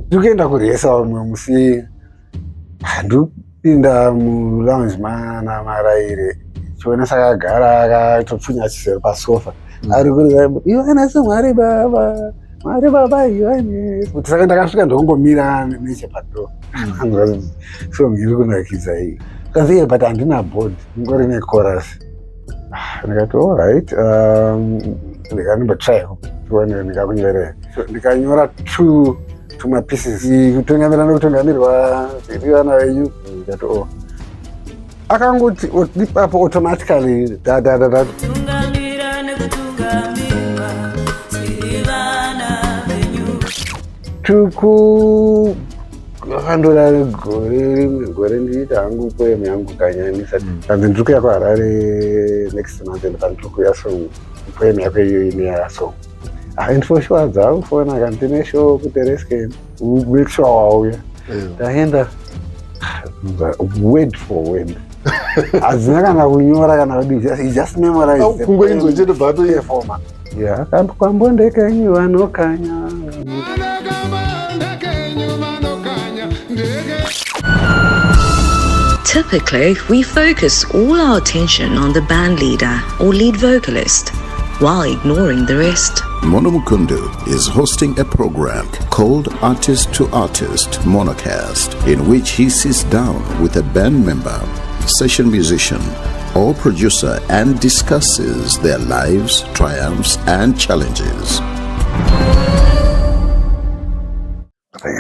ndikuenda kuresa umwe musi handopinda mulounge mana maraire chiona sakagara akatopfunya achisero pasofa ari kuridza Yohana Mwari baba Mwari baba Yohana kuti saka ndakasvika ndongomira nechepadoo so ngiri kunakidza iyi kaziye but handina board ngori nechorus ndikati alright ndikanombotry tione ndikakunyorera ndikanyora two mapieces kutungamira nokutungamirwa vana venyu ndikati akangoti ipapo automatically akandora gore ndiita hangu poem yangu kanyanisa kanzi ndiri kuya kuHarare next month and pandiri kuya song poem yako iyo ine yasong and for sure dzakufona kandine show kutereskeni make sure wauya ndaenda word for word hazina kana kunyora kana kudii he just memorized kungoinzwa chete bhato yefoma kwambondekenyu vanokanya. Typically, we focus all our attention on the band leader or lead vocalist while ignoring the rest. Mono Mukundu is hosting a program called Artist to Artist Monocast, in which he sits down with a band member, session musician, or producer and discusses their lives, triumphs, and challenges.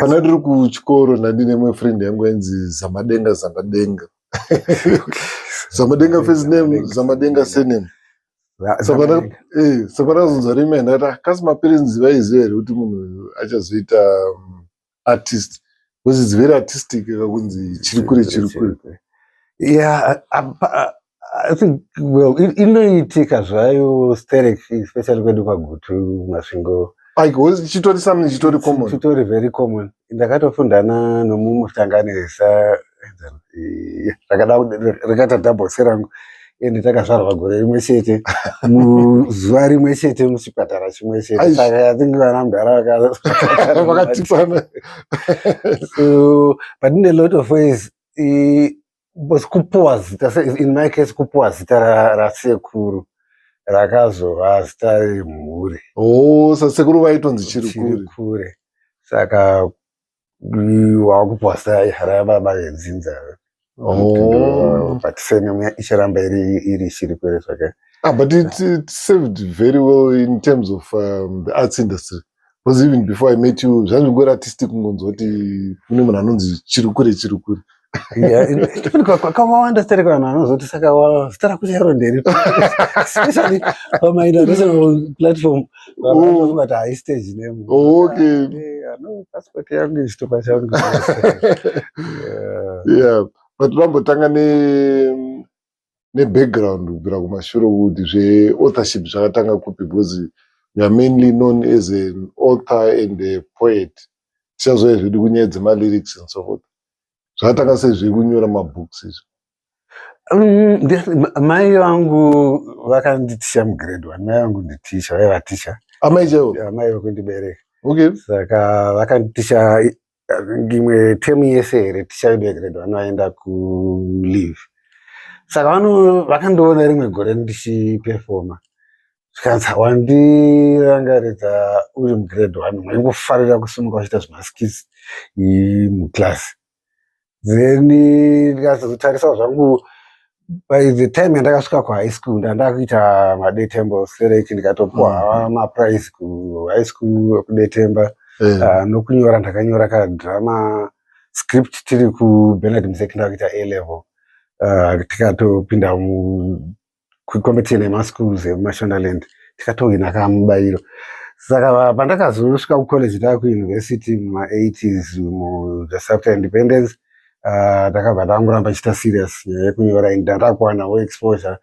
Pana ndiri kuchikoro ndandine mwe friend yangu yanzi Zamadenga Zamadenga first name, Zamadenga surname. Sapana zonza rime ndata kasi maparents vaiziva here kuti munhu achazoita artist because it's very artistic kakunzi chirikure. Yeah, I think inoitika zvayo sterek especially kwedu kwaGutu Masvingo. Chitori something chitori common. Chitori very common. Ndakatofundana nomumuhlanganisa rakata double serangu ende takazvarwa gore rimwe chete muzuva rimwe chete muchipatara chimwe chete saka I think vana mudhara vakatipana. So but in a lot of ways was kupuwa zita, in my case kupuwa zita rasekuru rakazova zita remhuri. Sasekuru vaitonzi Chirikure. Saka wakupuwa zita rababa venzinza. But surname icharamba iri Chirikure zvake. But it served very well in terms of the arts industry. Because even before I met you, zvanzvingori artistic kungonzwa kuti kune munhu anonzi Chirikure. Kwakawanda stereka vanhu vanozoti saka zita rako charo nderi especially pamainternational platform vanofunga kuti hai stage name. No passport yangu ichitopa changu. Yeah, but rambotanga ne-background kubvira kumashure kuti zve-authorship zvakatanga kupi because you are mainly known as an author and a poet. Tichazoya zvedu kunyaya dzema-lyrics and so forth. Zvakatanga sei zvekunyora mabooks izvo? Mai vangu vakanditisha mugrade 1. Mai vangu nditicha, vaiva ticha. Amai chaivo? Mai vakundibereka. Okay. Saka vakanditisha imwe term yese here ticha vedu vegrade 1 vaenda kuleave. Saka vakandiona rimwe gore ndichiperforma. Zvikanzi wandirangaridza uri mugrade 1 waingofarira kusumuka uchiita zvimaskits muklasi. Then ndikazotarisa zvangu by the time yandakasvika kuhigh school ndandakuita madetemba stereki ndikatopuwa maprize kuhigh school kudetemba. Nokunyora ndakanyora kadrama script tiri kuBernard Mseki ndakuita A-level. Tikatopinda kucompetition yemaschools emuMashonaland tikatohwina kamubairo. Saka pandakazosvika kucollege ndakuuniversity muma80s just after independence ndakabva ndangoramba chiita serious nyaya yekunyora ndakuwanawo exposure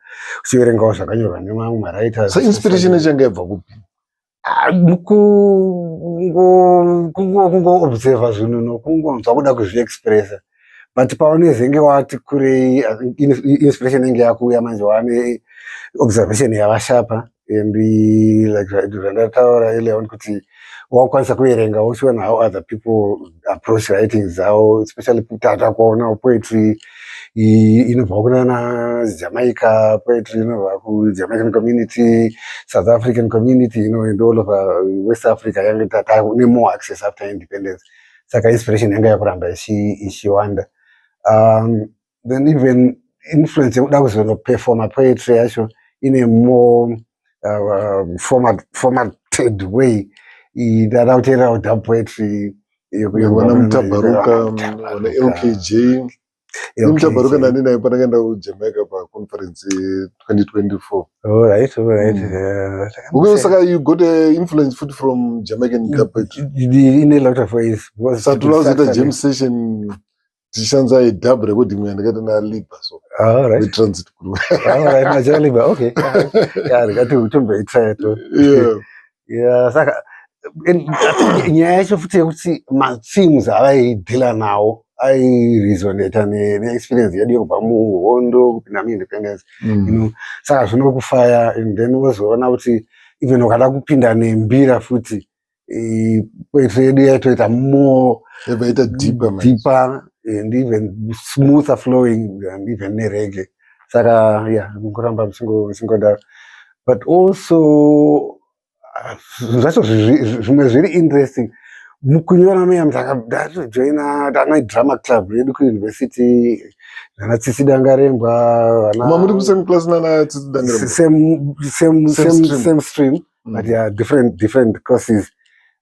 uchiverengawo zvakanyorwa nemamwe mawriters. So inspiration yachanga yabva kupi? Kungoobserva zvinhu nokungonzwa kuda kuzviexpressa. But paunezenge wati kurei inspiration inenge yakuuya manje wane observation yavashapa and like zvandataura earlier on kuti wakwanisa kuerenga uchiona how other people approach writing dzavo, especially kutata kuona poetry inobva kunana Jamaica, poetry inobva kuJamaican community, South African community, and all over West Africa yange tata une more access after independence. Saka inspiration yanga yakuramba ichiwanda. Then even influence yekuda kuzonoperforma poetry yacho in a more formatted way. Dada kutera kudhab poetry wana Mutabaruka, wana LKJ. Mutabaruka nani naye panakaenda kuJamaica paconference 2024. All right. Saka you got a influence food from Jamaican dub poetry in a lot of ways. Satulaza jam session tishanza a dub recording ndakati na Liba, so all right, we transit group. All right, na Liba, okay. Yeah, ngati tumbe try to. Yeah, saka nyaya yacho futi yekuti ma-themes avaidhila nawo airesonata ne-experience yedu yekubva muhondo kupinda mu-independence, saka zvinokufaya. And then wozoona kuti even ukada kupinda nembira futi poetry yedu yaitoita more deeper and even smoother flowing and even nereggae. Saka ngoramba msingodaro, but also zvacho zvimwe zviri interesting mukunyora meya ndatojoina drama club yedu kuuniversity nana Tsitsi Dangarembwa muri kusame class nana Tsitsi Dangarembwa, same stream, but different courses.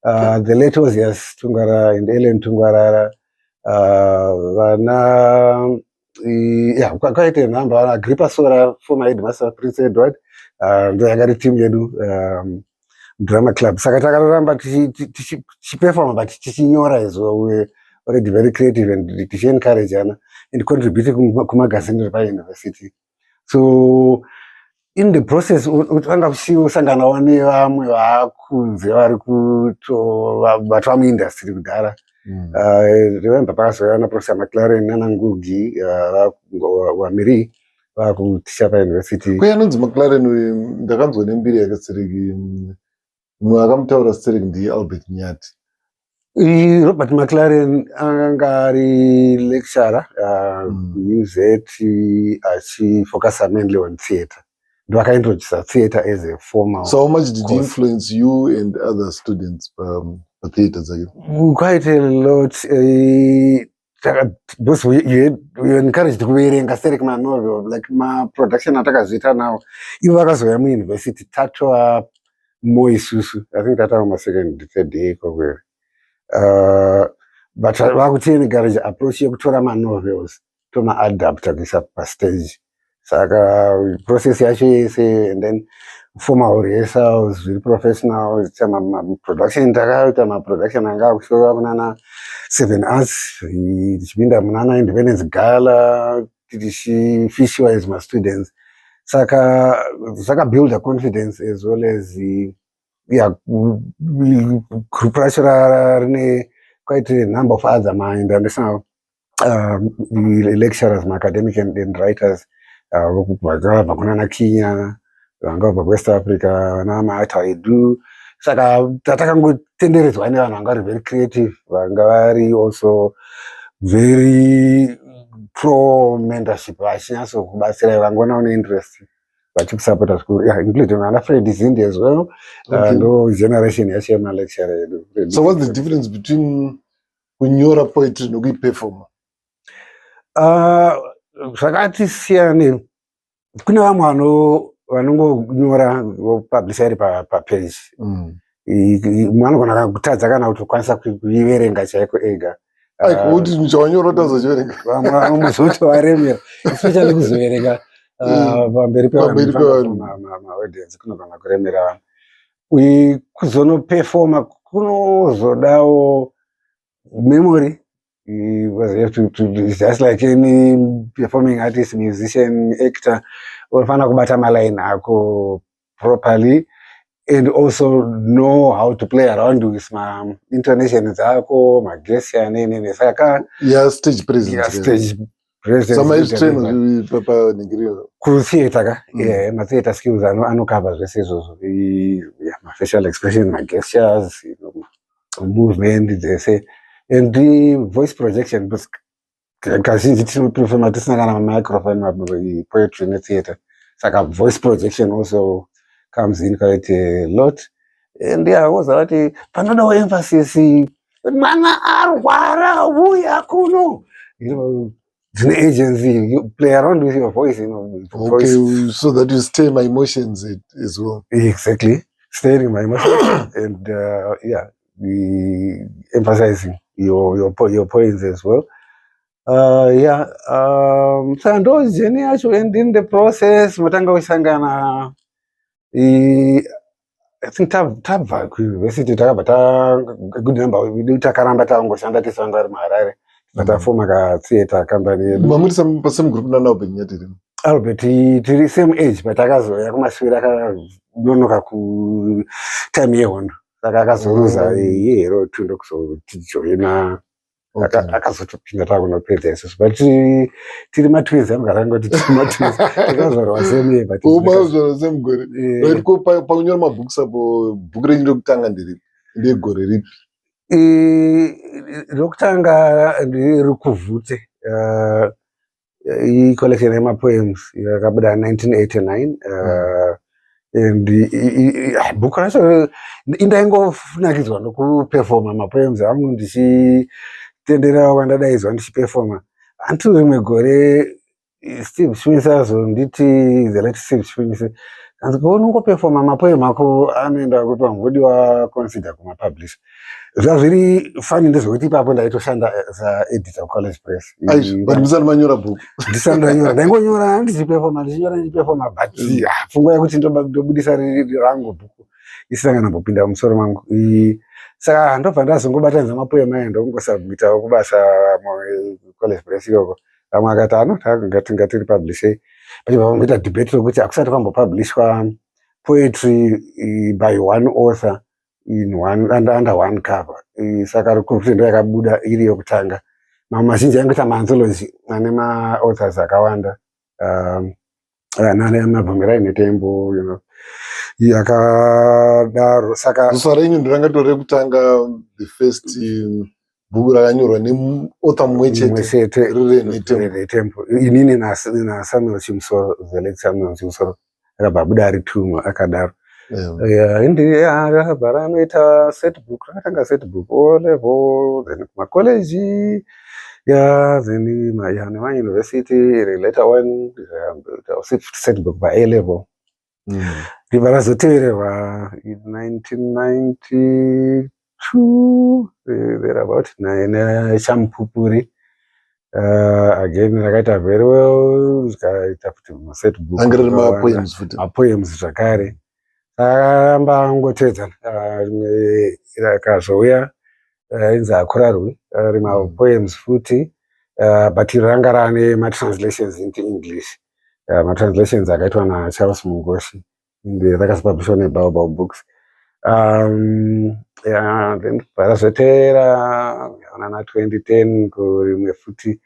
The late was Tungara and Ellen Tungwarara, vana kwakaite nhamba vana Agrippa Sora, former headmaster Prince Edward, ndo yakari team yedu drama club. Saka takaramba tichiperforma but tichinyora as well. We already very creative and tichi-encourage ana and contribute kumagazini repauniversity. So in the process utanga kusanganawo nevamwe vakunze vari vatu vamuindustry kudhara. Remember pakazouya naProfessor McLaren nana Ngugi waMiri vakuticha pauniversity. Kuyanonzi McLaren ndakanzwa nembiri yakasiriki munhu akamutaura stereki ndiAlbert Nyati. Robert McLaren anga ari lecturer UZ achifocus mainly on theatre. Ndo akaintroduce theatre as a formal. So how much did he influence you and other students theatre zake? Quite a lot. Because we encouraged kuverenga stereki manovel, like production atakazoita nawo. Ivo vakazouya muuniversity tatwa more isusu. I think that was my second, third day. But I would say encourage approach yekutora ma-novels to ma-adapt kuisa pa-stage. Saka process yacho yese, and then formal rehearsals, very professional, production takaita ma-production anga kushora kunana 7 Arts, tichipinda munana Independence Gala, tichifishiwa my students. Saka build a confidence as well as group rine quite a number of other mind, and now the lecturers, my academic and writers, Makunana Kenya, West Africa, Nama Taidu. Saka Tatakango tendered to anyone very creative, Wangari also very pro mentorship. So Wangona on interest. But you support us, including an afraid is India as well. No generation yes, my lecturer. So what's the difference between when you're a poetry and you perform? Sakati siani kuna vamwe vanongonyora publish pa page. Mwana kana kutadza kana kuti ukwanisa kuiverenga chaiko ega. Kuti muchanyora tazoverenga. Vamwe muzoti varemera, especially kuzoverenga pamberi audience kunogona kuremera. Kuzonoperforma kunozodawo memory. Was have to just like any performing artist, musician, actor, unofana kubata maline ako properly and also know how to play around with my intonation dzako, my gesture nini saka stage presence. Yeah, stage presence. Some is trained papa ningiriyo. Ku theater my theater skills anocover zvese izvozvo. My facial expression, my gestures, movement dzese and voice projection because kazhinji tinoprefema tisina kana microphone poetry netheatre saka voice projection also comes in quite a lot and woza vati panodawo emphasis mwana arwara uya kuno dzine agency, you play around with your voice, so that you stay my emotions as well. Exactly, staying my emotions and emphasizing your points as well. So ndo journey yacho, and in the process matanga usangana I think tabva kuuniversity takabva good number takaramba tangoshanda tisanga ari muHarare tatafoma katheatre company yedu. Mamuri same group naNaubert nyatiri Albert tiri same age but akazoya kumashure akanonoka ku time yehondo saka akazoruza yero tundo kuzotijoina akazotopinda takunopedza isusu but tiri matwins amgarangoti tiri matwins takazvarwa same but umazvarwa same gore right. Ko paunyora mabooks apo book renyu rekutanga ndegore ripi? Rokutanga ndiri kuvhute collection yemapoems yakabuda 1989 and book racho indaingofunakidzwa nokuperforma mapoems angu ndichitendera wandadaidzwa ndichiperforma until rimwe gore Steve Schmitz azonditi the late Steve Schmitz unongoperforma mapoem ako anoenda kuti wangodiwa consider kumapublisher. Zvazviri funny ndezvekuti ipapo ndaitoshanda saeditor college press. But musana manyora book. Ndisandanyora ndaingonyora ndichiperforma but pfungwa yekuti ndobudisa riri rangu bhuku isanga nambopinda mumusoro mangu. Saka ndobva ndazongobatanidza mapoema aya ndokungosubmitawo kubasa college press ikoko. Vamwe akati ngatiri publishe pachibva pangoita debate rokuti hakusati kwambopublishwa poetry by one author under one cover. Saka kuti ndo yakabuda iri yokutanga. Mamwe mazhinji aingoita maanthology ane maauthors akawanda nane mabvumirai netembo yakadaro. Saka zusa renyu ndiranga rekutanga the first bhuku rakanyorwa neauthor mumwe chete netembo. Inini naSamuel Chimusoro, the late Samuel Chimusoro, akabva buda ari tumwe akadaro. Rakabva ranoita setbook, rakatanga setbook O level, then kumacollege, then nemayunivhesity, later one setbook by A level. Ribva razotevererwa in 1992 thereabout neChaMupupuri. Again rakaita very well, rikaita kuti setbook mapoems zvakare. Akaramba angotedzana rimwe rakazouya inzi Akurarwi rimapoems futi but ranga rane matranslations into English. Matranslations akaitwa naCharles Mungoshi rakazopublishwa neBaobab Books. Then parazotera na 2010 kurimwe futi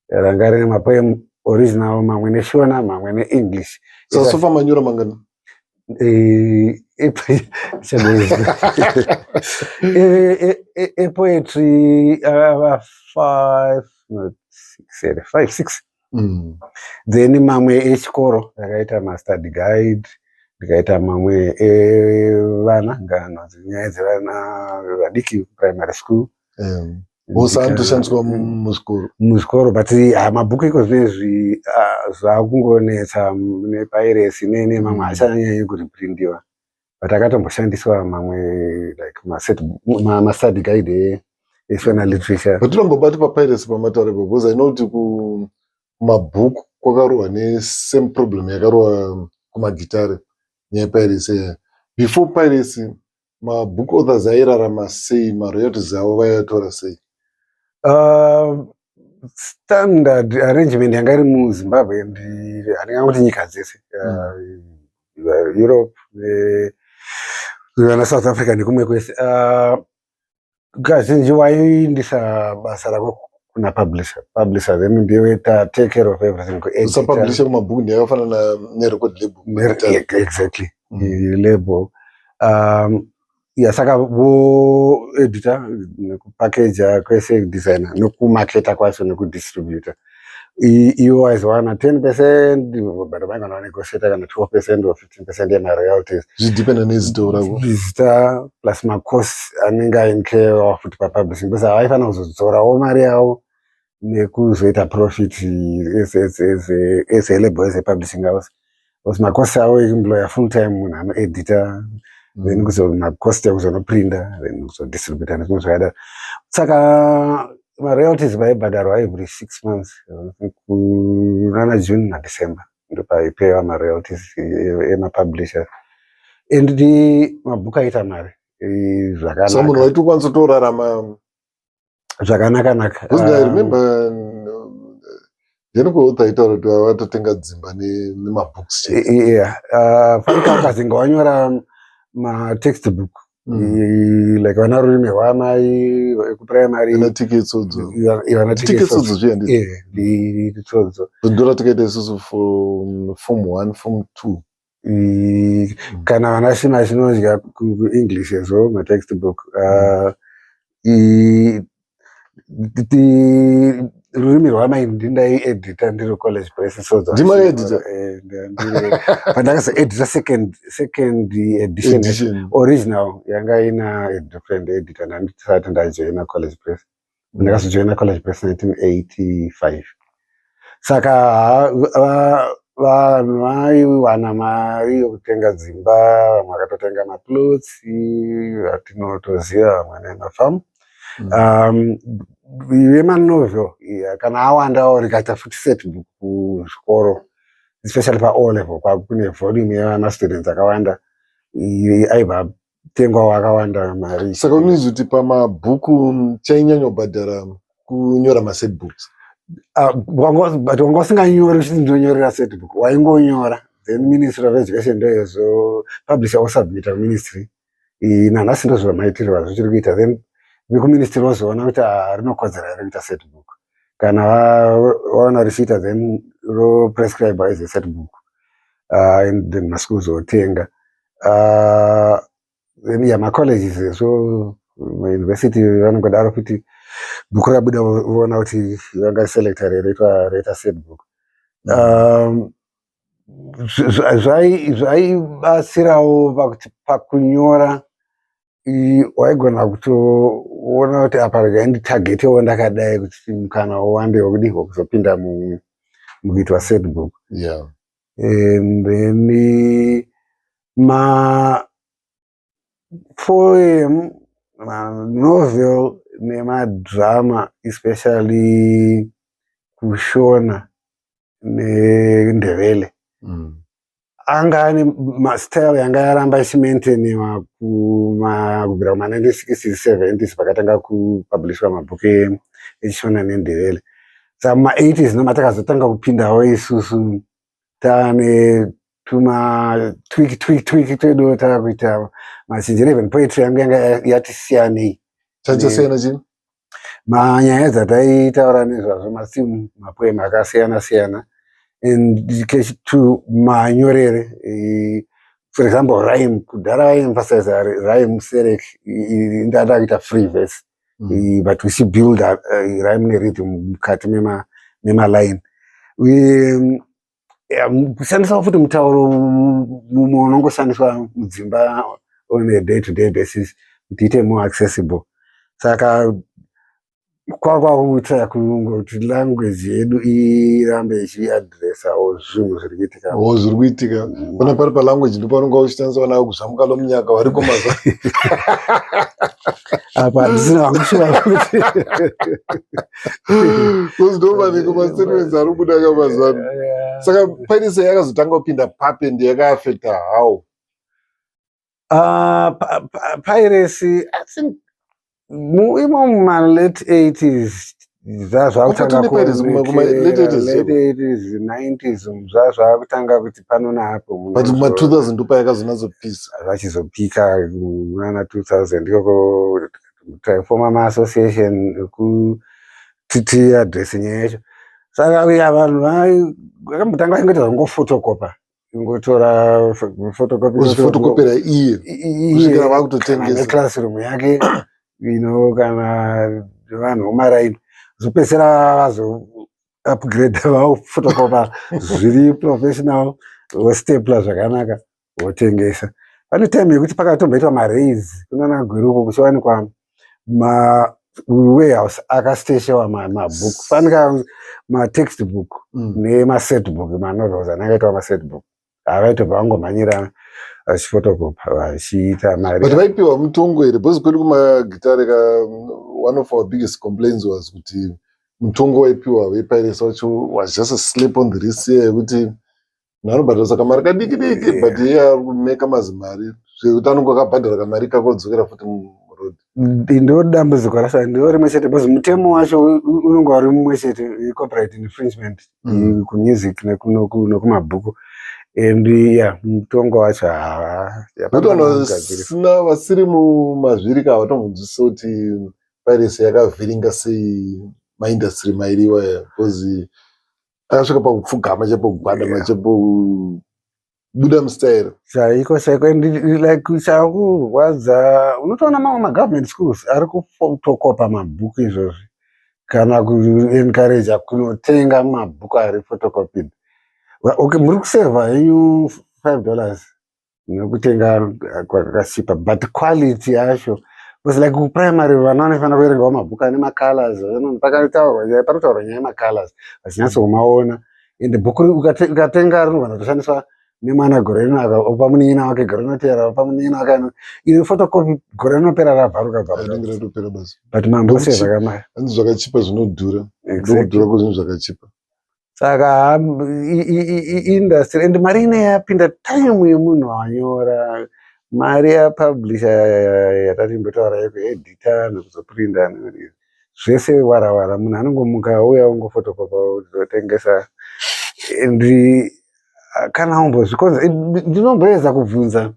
ranga rine mapoem original mamwe neShona mamwe neEnglish. So far manyora mangani? Poetry 5-6. Then mamwe echikoro rakaita mastudy guide, rikaita mamwe evana ngano nyaya dzevana vadiki primary school. Osandoshandiswa muzvikoro but mabhuku iko zvinezvi zvakungonetsa nepiracy nemamwe achanyanyi kuriprindiwa but akatomboshandiswa mamwe like mastudy guide eShona literature. But unombobati papiracy pamatarepo because I know kuti kumabhuku kwakarohwa nesame problem yakarohwa kumagitare nyepiracy. Before piracy mabhuku authors airarama sei, maroyalties avo vaitora sei? Standard arrangement yanga iri muZimbabwe handingangoti nyika dzese Europe naSouth Africa nekumwe kwese kazhinji waiindisa basa rako kuna publisher then ndiwe take care of everything. Usapublisha kumabhuku ndiyakafanana nerecord label. Exactly. Label saka voedita nekupakeja kwese designer nekumaketa kwacho nekudistributa iwo waizowana 10% but vaigona negotiata kana 12% or 15% yemaroyalties zvidependa nezita rako zita plus macost anenge ainkewa futi papublishing bcause havaifanira kuzodzorawo mari yavo nekuzoita profit as a label as a publishing house because macost avo ekuemploya full time munhu anoedita then macost ekuzonoprinda then kuzodistributa nezvimwe zvakadaro saka maroyalties vaibhadharwa every 6 months kunana June naDecember ndopaipewa maroyalties emapublisher and mabhuku aita mari zvakanaka. So munhu waitokwanisa kutorarama zvakanaka. I remember then kwautaitaura kuti watotenga dzimba nemabooks. Fanika ukazinga wanyora matextbook like vana rurimi rwamai ekuprimary ina tickets odzo zviya nditsodzo ndora tikaita isusu form 1 form 2 kana vana shima chinodya kuenglish ezvo matextbook rurimi rwamai ndindaiedita ndiri college press sodzo ndimaedita pandakazoedita second edition original yanga ina different editor ndandisati ndajoina college press ndakazojoina college press 1985 saka vanhu vaiwana mari yokutenga dzimba vamwe vakatotenga maplots vatinotoziva vamwe nemafamu vemanovel kana awandawo rikaita futi setbook kuzvikoro especially paO level kune volume yamastudents akawanda aibva tengwawo akawanda mari. Saka unizoti pamabhuku chainyanya kubhadhara kunyora masetbooks but wanga usinganyori uchiti ndonyorera setbook waingonyora then Ministry of Education ndoyozopublisha wosubmita ministry nanhasi ndozvamaitirwa zvichiri kuita then vekuministry vozoona kuti rinokodzera here kuita setbook kana vaona richiita then roprescribe as a setbook and then maschool zotenga then macolleges ezvo mauniversity vanongodaro kuti bhuku rabuda voona kuti vangaselecta reita setbook zvaibatsirawo pakuti pakunyora waigona kutoona kuti apa rega nditagetewo ndakadai kuti mukana wowande wekudii wekuzopinda mukuitwa setbook. And then mapoem, manovel nemadrama especially kushona neNdebele anga ane mastyle yanga yaramba ichimaintainiwa kubvira kuma1960s 70s pakatanga kupublishwa mabhuku echishona neNdebele. Saka muma80s nomatakazotanga kupindawo isusu taane tuma tweak twedu takakuita machinjiro even poetry yangu yanga yati siyanei. Chachasiyana chini? Manyaya dzataitaura nezvazvo masimu mapoem akasiyana siyana and to manyorere for example rhyme kudhara emphasize rhyme serek ndada kuita free verse but we should build a rhyme nerhythm mukati memaline kushandisa futi mutauro mumwe unongoshandiswa mudzimba on a day to day basis kuti ite more accessible. Saka kwakwakuita kuti language yedu irambe ichiadressawo zvinhu zviri kuitika. Zviri kuitika pana pari palanguage ndipo paunonga uchishandisa vana vekuzvamuka lomunyaka vari kumaza apa ndisina wangushura kuti kuzidomaniko maseries ari kubuda kamazana. Saka piracy yakazotanga kupinda pape ndiyakaafecta how? Piracy I think imo muma-late 80s zvazvakutanga late 80s 90s zvazvakutanga kuti pano napo but muma-2000 ndipo yakazonazopisa zvachizopika muna 2000 ikoko taifoma ma-association ekuti adresi nyaya yacho. Saka vanhu vakambotanga vaingoita zvangofotokopa ingotora photocopy uzvifotokopera iye kusvikira vakutotengesa neclassroom yake kana vanhu vomaraini zopedzisira vazo upgrade vafotocopa zviri professional vostepla zvakanaka votengesa. Pane time yekuti pakatomboitwa maraise kunana gweruko kuchiwanikwa warehouse akasteshewa mabhuku fanika matextbook nemasetbook manovels anakaitwa masetbook avaitobva vangomhanyira vachifotocopa vachiita mari. But vaipiwa mutongo here because kwedu kumagitare one of our biggest complaints was kuti mutongo waipiwa vepirates wacho was just a slap on the wrist yekuti nhanobhadharisa kamari kadiki diki but iye ari kumeka mazimari zvekuti anonge akabhadhara kamari kakodzokera futi muroad. Ndo dambudziko racho ndo rimwe chete because mutemo wacho unonge uri mumwe chete copyright infringement kumusic nekumabhuku and mutongo wacho sina vasiri mumazvirika havatongonzwisa kuti piracy yakavhiringa sei maindastry mairi iwaya because akasvika pakupfugama chapokugwadama chapobuda mustairo chaiko and like chakurwadza unotoona mamwe magovernment schools ari kufotocopa mabhuku izvozvi kana kuencourage kunotenga mabhuku ari photocopied. Okay, muri kusevha henyu $5 nekutenga kwakasipa but quality yacho because like kuprimary vana vanofanira kuverengawo mabhuku ane macolors panotaurwa nyaya yemacolors vachinyatsomaona ende bhuku ukatenga rinogona kutoshandiswa nemwana gore rino opa munin'ina wake gore rinotevera opa munin'ina wake iri photocopy gore rinopera rabvaruka ratopera basi but mambosevha kamari hanzi zvakachipa zvinodhura ndokudhura kwezvinhu zvakachipa saka industry and mari ine yapinda time yemunhu anyora mari yapublisha yatatimbotaura yekuedita nekuzoprinda zvese warawara munhu anongomuka uya ungofotocopa uzotengesa and kana umbozvikonza ndinomboedza kubvunza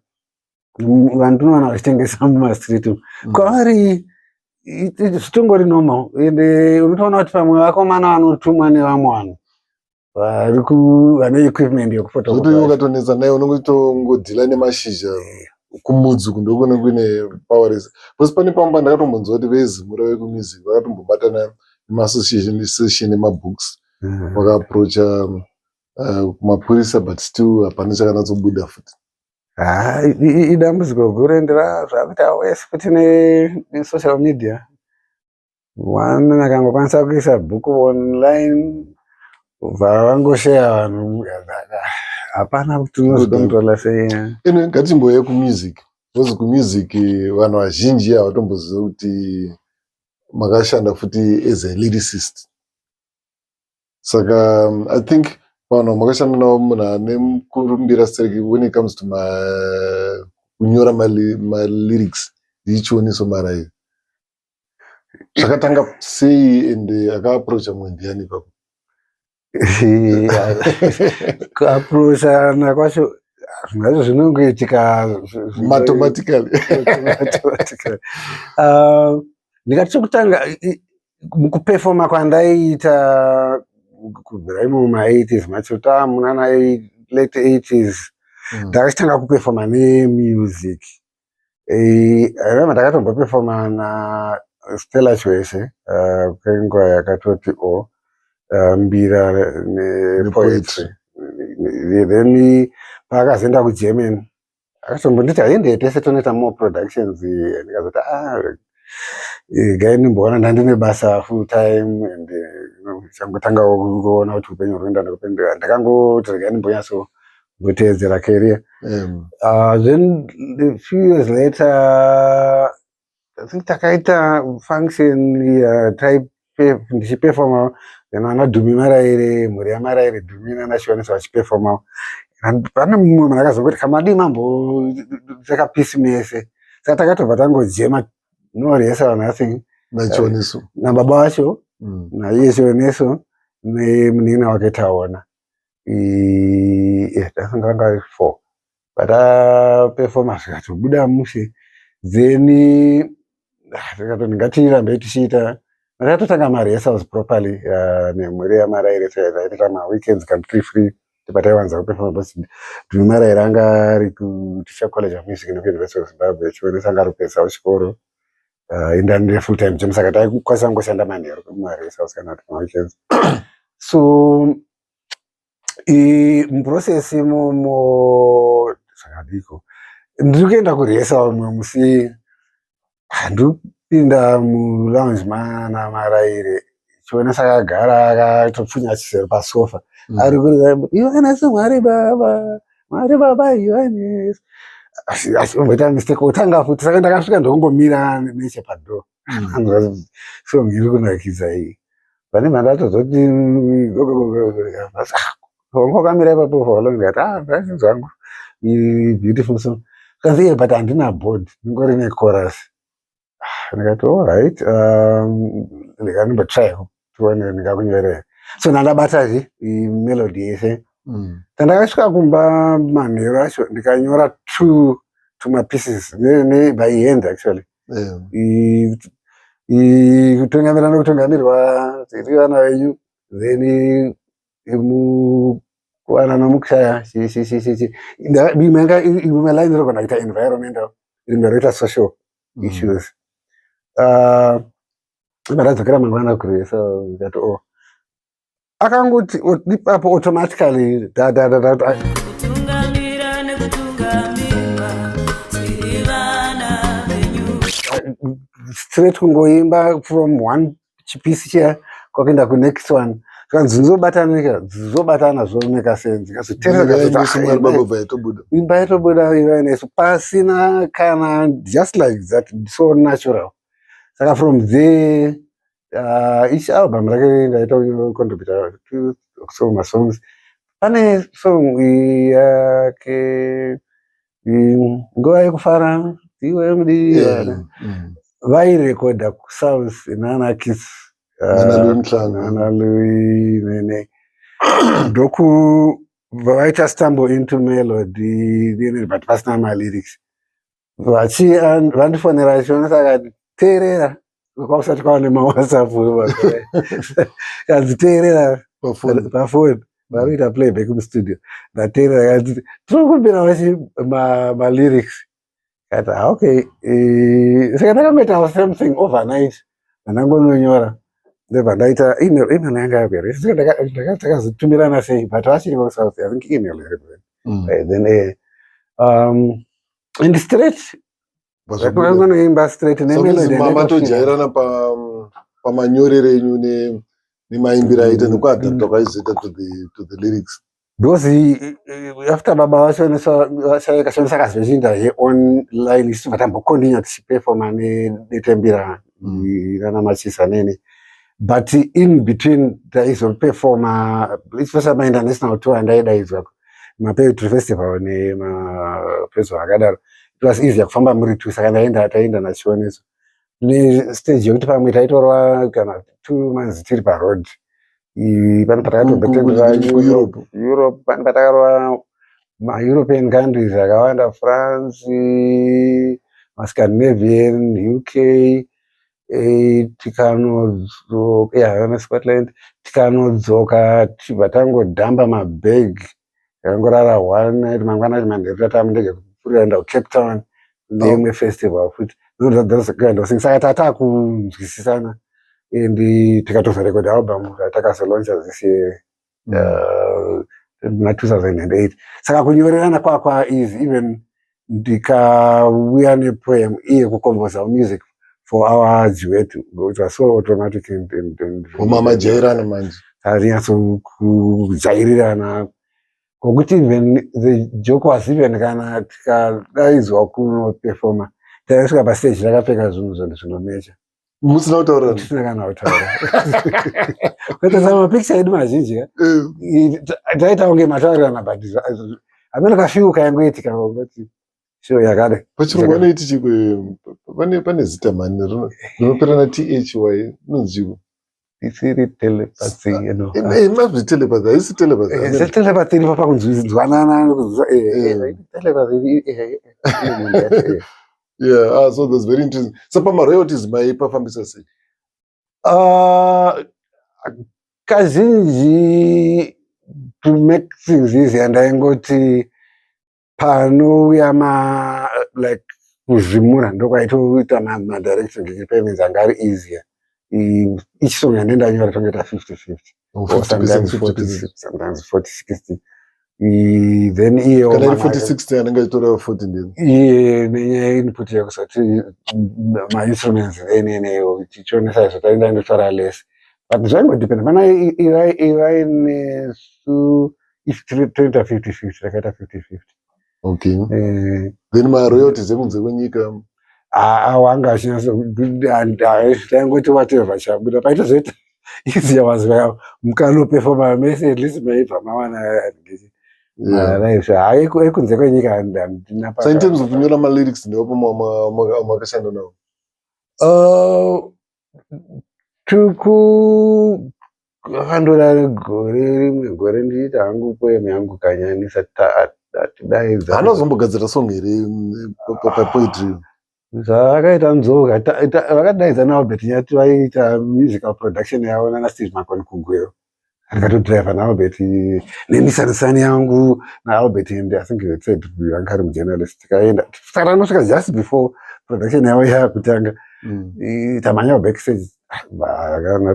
vandinoona vachitengesa mumastreet kwavari zvitongori normal ende unotoona kuti pamwe vakomana vanotumwa nevamwe vanhu vane equipment yekufotocopa ukatonetsa naye unongotongodhila nemashizha kumudzi kundokune kuine poweresa bcause pane pamba ndakatombonzwa kuti vezimura vekumusic vakatombobatana nemasociation emabooks vakaapproacha kumapurisa but still hapana chakanatsobuda futi. Idambudziko guru ende zvakuti awese futi nesocial media one akangokwanisa kuisa bhuku online vangosheya vanhu hapana kuti unozvikontrola sei. Anyway, ngatimboye kumusic because kumusic vanhu vazhinji havatomboziva kuti makashanda futi as a lyricist saka I think vanhu makashanda navo munhu ane mukurumbira strike when it comes to kunyora malyrics ndichioniso marayo zvakatanga sei ende akaapproacha mwendiani ipapo kuapproachana kwacho zvacho zvinongoitika mathematically ndikati chekutanga mukupefoma kwandaiita kubvira muma80s macho tamunana late 80s ndakachitanga kupefoma nemusic rema ndakatombopefoma naStella Chwese kwenguva yakatoti mbira nepoetry then paakazoenda kuGerman akatombonditi aende tese tonoita more productions ndikazoti gai ndimboona ndandine basa full time and changotanga kuona kuti upenyu hunoenda nekupendera ndakangoti regai ndimbonyatso ngoteedzera career. Then a few years later I think takaita function ndichiperforma vana Dhumi Maraire, mhuri yaMaraire Dhumi naNashionisa vachiperforma. Pane mumwe munhu akazongoti kamadi mambo takapisi mese saka takatobva tangojema no less or nothing naChioniso nababa wacho naiye Chioniso nemunina wake Taona ndakanga 4 pataperforma zvikatobuda mushe then tikati ngatirambe tichiita takatotanga marehearsals properly nemhuri yaMaraire taita maweekends country free pataiwanza kuperforma basi Dhumaraira anga ari kuTeacher College of Music in the University of Zimbabwe chionesa anga rupedzawo chikoro indanire full time job saka taikwanisa kungoshanda manheru kumari South kana weekends. So muprocess imomo zvakadiko ndiri kuenda kurehesa umwe musi handipinda mulounge mana maraire chionesa akagara akatopfunya chisero pasofa ari kurira Yohanesi Mwari baba Yohanesi achimboita mistake otanga futi saka ndakasvika ndongomira nechepadhoo song iri kunakidza iyi pane mandatozoti wakamira ipapo for long ndikati zvinhu zvangu beautiful song kanzi but handina board ndingori nechorus ndikati alright ndikanimbotry tione ndingakunyorera so ndandabatazve melody yese tandakasvika kumba manheru acho ndikanyora two mapieces by hand actually kutungamira nokutungamirwa tiri vana venyu then kuwana nomukushaya imwe line rinogona kuita environmental rimwe roita social issues ndadzokera mangwana kuresa ndikati akangoti ipapo automatically straight kungoimba from one chipisi chiya kwakuenda kunext one kanzi zobatana zomeka sense imba yatobuda Yohanesi pasina kana just like that, so natural. Saka from there each album rake ndaita contributor to some my songs. Pane song yake nguva yekufara iwemdi vairekodha kuSouth nana Kiss nana Louis nene ndoku vaita stumble into melody but pasina malyrics vandifonera chona saka teerera kwausati kwaane maWhatsApp kaziteerera pafoni varuita playback mustudio ndateerera kati tinokumbira vachi malyrics kati okay saka ndakangoita something overnight ndangononyora ndebva ndaita email yanga yapera ndakazitumirana sei but vachiri kuSouth I think email then and straight vakangonoimba straight nemelody matojairana pamanyorero enyu nemaimbiro aita nekuadapta kwaizoita to the lyrics. Those after baba vashonesa kazvechinda online isibva tambokontinya tichiperforma netembira nana Machisa nene but in between taizoperforma especially mainternational tour andaidaizwa mapoetry festival nemafestival akadaro it was easier kufamba muri two saka taenda nachioneso nestage yokuti pamwe taitorwa kana 2 months tiri paroad pane patakatobetendera Europe pane patakarwa ma-European countries akawanda France ma-Scandinavian UK tikanodzoka Scotland tikanodzoka tibva tangodhamba mabag takangorara one night mangwana manheru tatama ndege kupfuurira enda kuCape Town neimwe festival futi saka tatakunzwisisana and tikatozorekodha album takazoloncha this year na2008 saka kunyorerana kwakwa is even ndikauya nepoem iye kukomboza music for our duet which was so automatic majairana manje arinyatsokujairirirana kokuti even the joke was even kana tikadaidzwa kunoperforma taisvika pastage takapfeka zvinhu zvinomecha musina kutaura tisina kana kutaura kwete samapicture edu mazhinji taita kunge mataurirana but hamene kafiuka yangoitika ngoti sho yakade pachirungu vanoiti chikwe pane zita mani rinoperana THY nonzviko isiri telepathy mazvi telepathy haisi telepathy telepathy iripo pakunzwanana telepathy yeah so that's very interesting. So pamaroyalties maipafambisa sei? Kazhinji to make things easier ndaingoti panouya like kuzvimura ndokwaitoita madirection payments anga ari easier. Each song yandendanyora tongoita 50-50 or sometimes 40, sometimes 40-60. Then iyo kana 40-60 anenge itora 40 ndini nenyaya input yakusati ma-instruments eneneyo tichionesa izvo tainda ndotora less, but zvaingodependa mana ivainesu if toita 50-50 takaita 50-50. Okay. Then ma-royalties ekunze kwenyika awanga achinyasotaingoti whatever chabuda paitozoita easier was mukanoperforma mese at least maibva mawana ekunze kwenyika handina. So in terms of kunyora ma-lyrics ndopo makashanda nawo akandodaro gore rimwe gore ndiita hangu poem yangu kanyanisa atidaidza hanozombogadzira song here papoetry zvakaita nzoga vakadaidza naAlbert Nyati vaiita musical production yavo nanaSteve Makoni kugwero akatodriva naAlbert nemisanisani yangu naAlbert and I think he said anga ari mujournalist tikaenda saka anosvika just before production yavo yakutanga tamanya backstage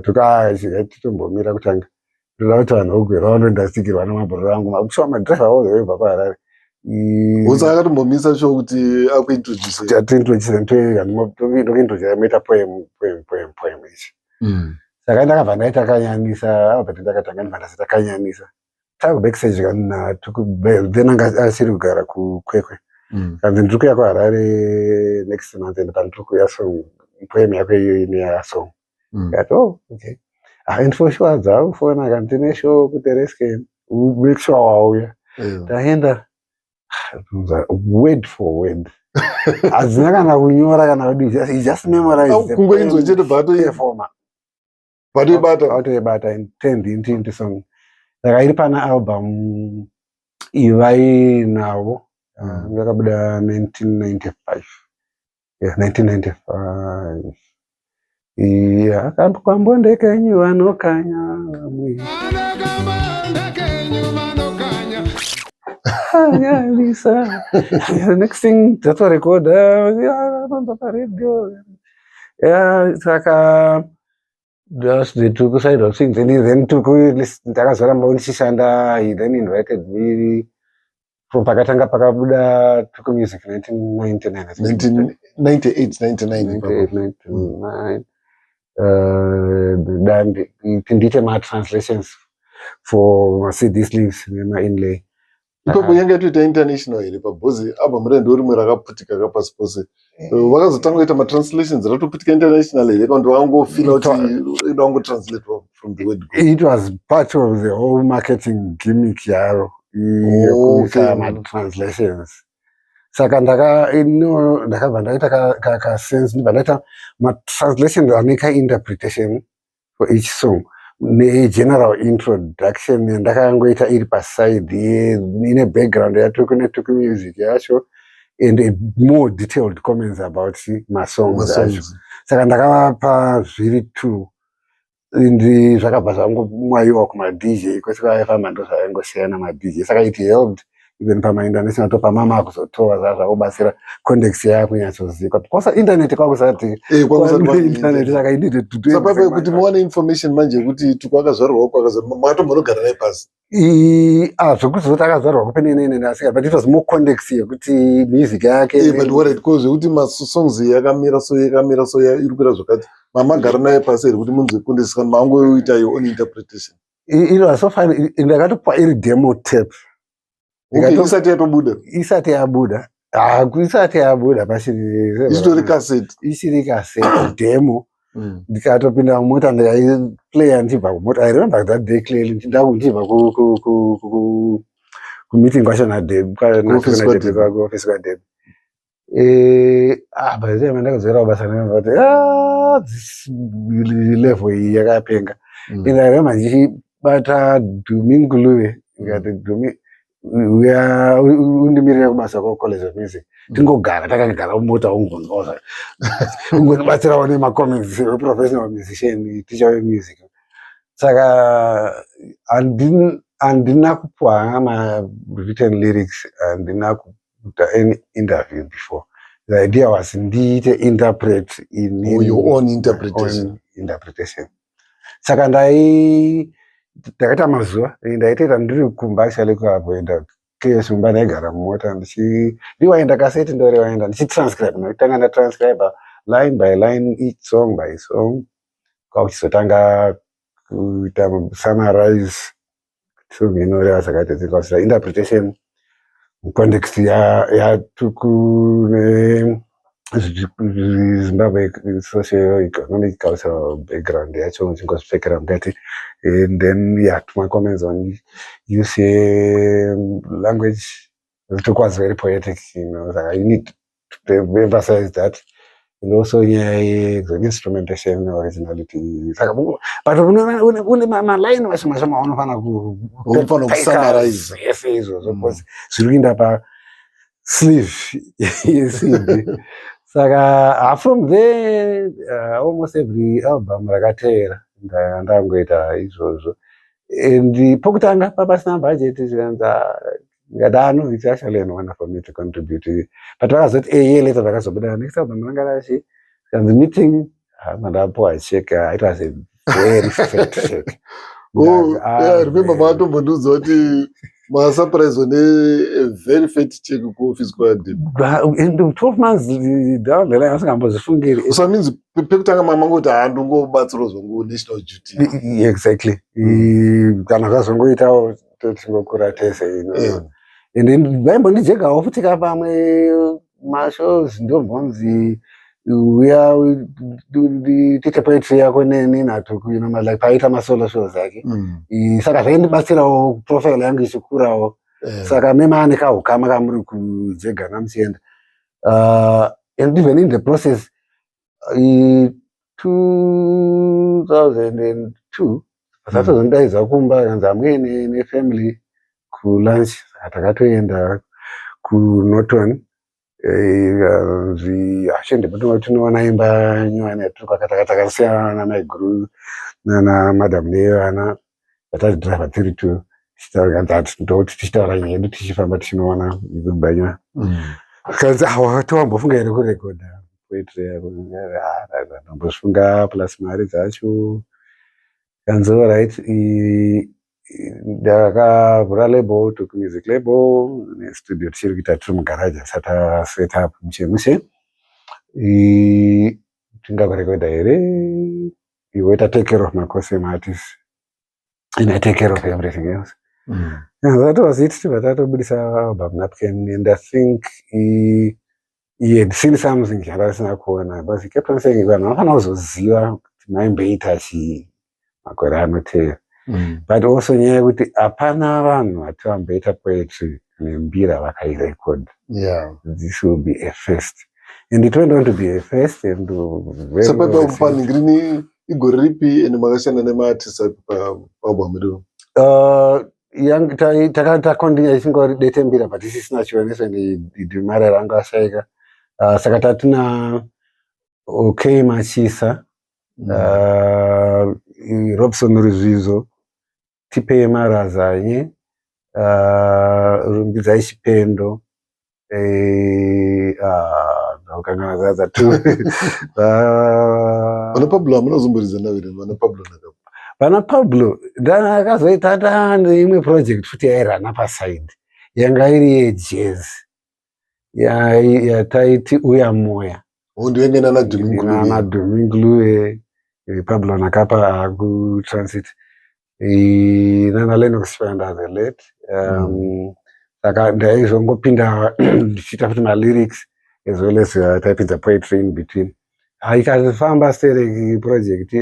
tukatitombomirira kutanga toda kuti vanhu vogwera vanondasikirwa namabhororo angu makusva madriver all the way bva paHarare. Usa akatombomisa sho kuti akuintroduce atiintroduce ndokuintroduce maita poem ichi saka ndakabva ndaita kanyanisa Albert ndakatanga ndibva ndasita kanyanisa taku backstage kana then anga asiri kugara kukwekwe kanzi ndiri kuya kuHarare next month and pandiri kuya song poem yako iyo ine yasong ngati okay and for sure dzakufona kanti tine show kuTereskeni make sure wauya taenda word for word hazina kana kunyora kana kudii, he just memorized kungoinzwa chete performer batoibata into song saka iri pana album ivainavo yakabuda 1995 akambokwambondekenyu vanokanya Lisa. Next thing tato record radio. Saka just the two side of things. And then took listen takazoramba unisishanda. He then invited me from Pakatanga Pakabuda took music 1999. 1999. Then did my translations for CDs leaves in my inlay. Ipapo yanga tuita international here pabhozi album rendo rimwe rakaputika kapasi pose vakazotanga kuita matranslations ratoputika international here kandi wangofila kuti ida wangotranslate from the word. It was part of the whole marketing gimmick yaro yekuita matranslations. Saka ndakabva ndaita kasense ndibva ndaita matranslations aneka interpretation for each song general introduction ndakangoita iri paside ine background yatuku music yacho and more detailed comments about masongs acho. Saka ndakavapa zviri 2 ndi zvakabva zvangomwayiwa kumadj kwese kwaifamba ndo zvaingosiyana madj. Saka it helped even pamainternational topamama kuzotowa zvakubatsira context yako kunyatsoziva because internet kwakusati internet saka I needed to do saka kuti muone information manje kuti tukwakazvarwa kwakazvarwa mwatomborogara naye pasi zvokuzoti akazvarwa kupenenene nasika but it was more context yekuti music yake but what it cause kuti masongs yakamira so iri kuita zvakati mamagara naye pasi iri kuti munzwe kundisika mangoita your own interpretation. It was so fun. Ndakatopa iri demo tape. Isati yatobuda isati yabuda pachiri ichiri cassette demo ndikatopinda mumota ndikaiplaya ndichibva kumota. I remember that day clearly ndakundibva kumeeting kwacho naDeb kwaoffice kwaDeb by the time ndakazorera basa ndakati this level iyi yakapenga. And I remember ndichibata Dumi Nguluve ngati Dumi undimirira kubasa kwaCollege of Music tingogara takagara mumota ungongoza ungobatsirawo nemacomments professional musician teacher wemusic. Saka handina kupuwa ma-written lyrics, handina kuita any interview before. The idea was ndiite interpret in your own interpretation. own interpretation. Saka ndakaita mazuva ndaitoita ndiri kumba actually kuavoida kesumba ndaigara mumota ndichirewainda kaseti ndorewainda ndichitranscribe, ndotanga ndatranscribe line by line, each song by song, kwakuchizotanga kuita summarize song inoreva zvakaita kwakuita interpretation context yatukune Zimbabwe socio-economic cultural background yacho chingozvipfekera mukati, and then my comments on use language. It was very poetic, like you need to emphasize that, and also instrumentation originality. But my line was summarize. Yes, because Surinda pa sleeve. Yes. From there, almost every album rakatera ndangoita izvozvo, and pokutanga papasina budget ngadano, it's actually an honor for me to contribute. But vakazoti a year later vakazobuda next album ranga rachi the meeting mandapuwa check. It was a very fat check. I remember matomboudza kuti surprise on a very fat check kuoffice kwadi. In 12 months down the line asingambozvifungiri. So means pekutanga mama ngoti handongobatsiro zvongo national duty. Exactly. Kana zvazongoitawo totingokura tese, and then vaimbondijegawo futika pamwe mashows ndombonzi uya tiite poetry yako nenatu, like paita masolo shows ake. Saka zvaindibatsirawo profile yangu ichikurawo. Saka memane kahukama kamuri kujega namusienda. And even in the process, 2002 pasatozondaidza kumba kanzi amweni nefamily kulunch, takatoenda kuNorton. Tinoona imba nyuwana yatirikwakatakasiyana namaiguru nana madam nevana vatadhiraivha tiri tu ndoti tichitaura nyedu tichifamba tichinoona imba nyuwana. Kanzi towambofunga here kurekodha poetry yako? Ndambofunga plus mari dzacho. Kanzi alright, ndakavhura label, took music label nestudio tichiri kuita tiri mugaraji asati set up mushe tingakurekodha here, iwe take care of my custom artists and I take care of everything else. That was it. Vatatobudisa album Napkin, and I think he had seen something zvaasina kuona, but he kept on saying vanhu vanofana kuzoziva kuti maimboita chii makore anoteera. But also nyaya yekuti hapana vanhu vati vamboita poetry nembira vakairecord. This will be a first, and it went on to be a first. And papaningrini igore ripi ende makashanda nemaartists paalbum ido? Takakondinya isingori dete mbira, but isisina chioneso mari rangu ashaika. Saka tatina OK Machisa, Robson Ruzizo, Tipe Marazanye, Rumbidzai Chipendo, ndakangana tu. Vana Pablo amunazomboridza navire vana Pablo nakapa. Vana Pablo ndakazoita neimwe project futi yairana paside yanga iri yejazz yataiti Uya Moya. Ndiwengena na Dominglu Pablo nakapa akutransit nana Lennox Fanda the late. Saka ndaizongopinda ndichiita futi ma-lyrics as well as taipinza poetry in between. Ikazofamba stereo project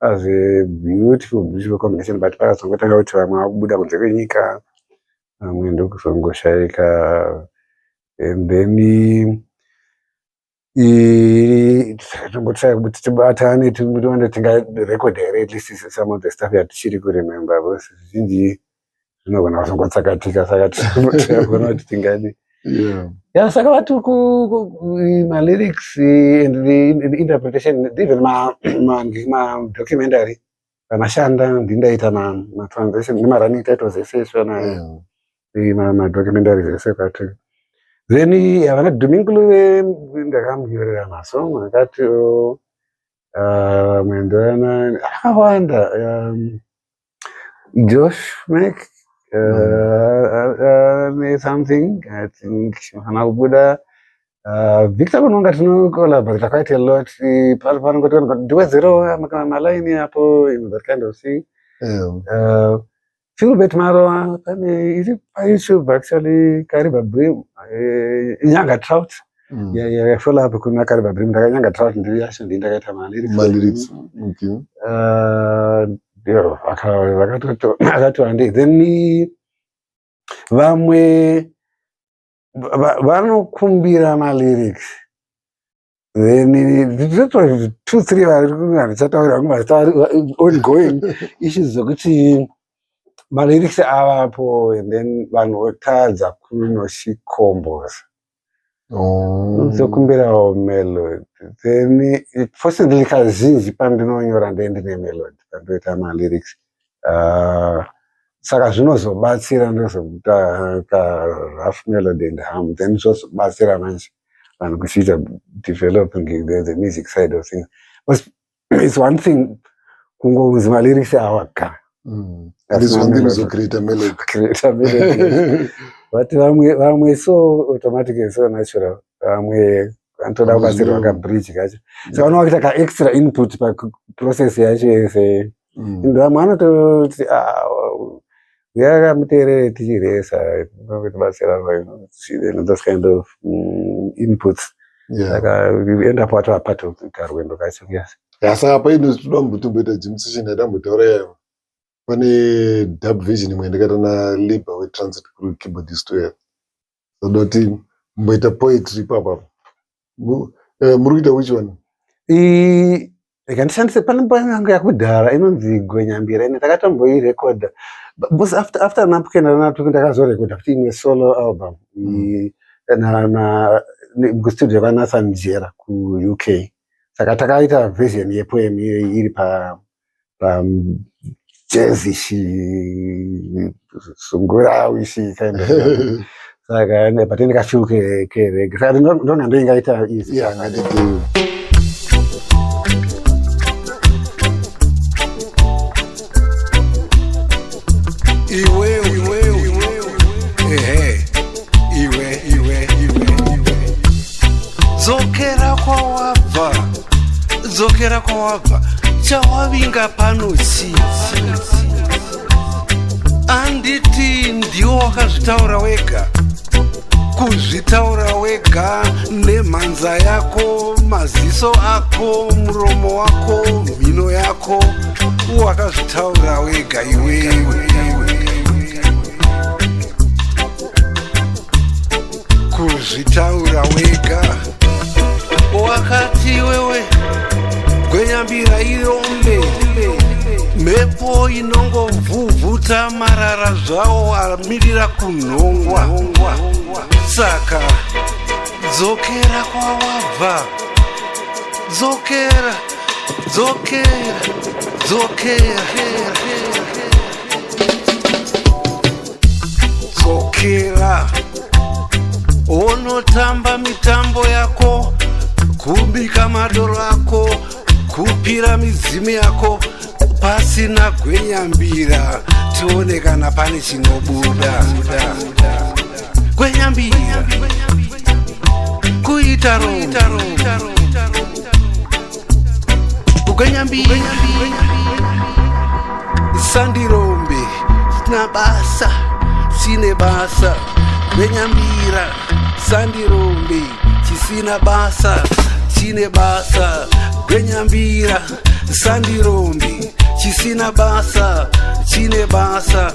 as a beautiful combination, but pakazongotanga kuti vamwe vakubuda kunze kwenyika, vamwe ndokuzongoshaika, and then tinombotrai kuti tibatane tione tingarecord here at least some of the stuff yatichiri kuremember, because zvizhinji zvinogona kuzongotsakatika, saka tinogona kuti tingadi. Saka vati ma-lyrics and the interpretation, even ma-documentary panashanda ndindaita matransaction nemarunning titles ese shona madocumentaries ese kwati then havana Dumingulu ndakamyorera masong akati mwendana akawanda Josh Mack something I think hanakubuda Victor Bononga tinokolabha quite a lot panongoti ndiwezero malaini apo that kind of thing. Philbert Marwa pane iri paYouTube actually Kariba Brim Nyanga Trout follow up kuna Kariba Brim Nyanga Trout ndiyo yacho ndakaita lyrics okay akatowande then vamwe vanokumbira malyrics then 2-3 vari chataura ongoing issues zokuti malyrics avapo and then vanhu votadza kunoshikomboza zokumbirawo melody then fortunately kazhinji pandinonyora ndendine melody pandoita malyrics saka zvinozobatsira ndozokuta rough melody and hum then zvozobatsira manje vanhu kuchiita developing the music side of things. It's one thing kungonzi malyrics awaga this one thing is to create a melody but vamwe so automatic and so natural vamwe vanotoda kubatsirwa kabridge kacho saka vanovakuita ka extra input paprocess yacho yese ndo vamwe vanototi yakamuteerere tichiresa nokutibatsira those kind of inputs saka we end up watova part of karwendo kacho saka paino toda kumbotomboita jam session yatambotaura pane dub version imwe ndakaita naLiba weTransit Crew keyboardist uya sodoti mboita poetry ipapo muri kuita which one ikandishandise pane yangu yakudhara inonzi Gwenyambira ine takatomboirekodha because after napukenda natuku ndakazorekodha kuti imwe solo album kustudio kwaNathan Jera kuUK saka takaita version yepoem iyo iri pa jazzishi sungurawishi kind of saka but ndikafeel kerege saka ndonga ndoingaita easy dzokera kwawabva chawavinga pano chii anditi ndiwo wakazvitaura wega kuzvitaura wega nemhanza yako maziso ako muromo wako mhino yako wakazvitaura wega iwewe kuzvitaura wega wakati wewe Gwenyambira irombe mhepo inongovhuvhuta marara zvawo amirira kunhongwa saka dzokera kwawabva dzokera onotamba mitambo yako kubika madoro ako kupira midzimu yako pasina Gwenyambira tione kana pane chinobuda Gwenyambira kuita Gwenyambira sandirombe sina basa sine basa Gwenyambira sandirombe chisina basa chine basa Gwenyambira sandirombe chisina basa chine basa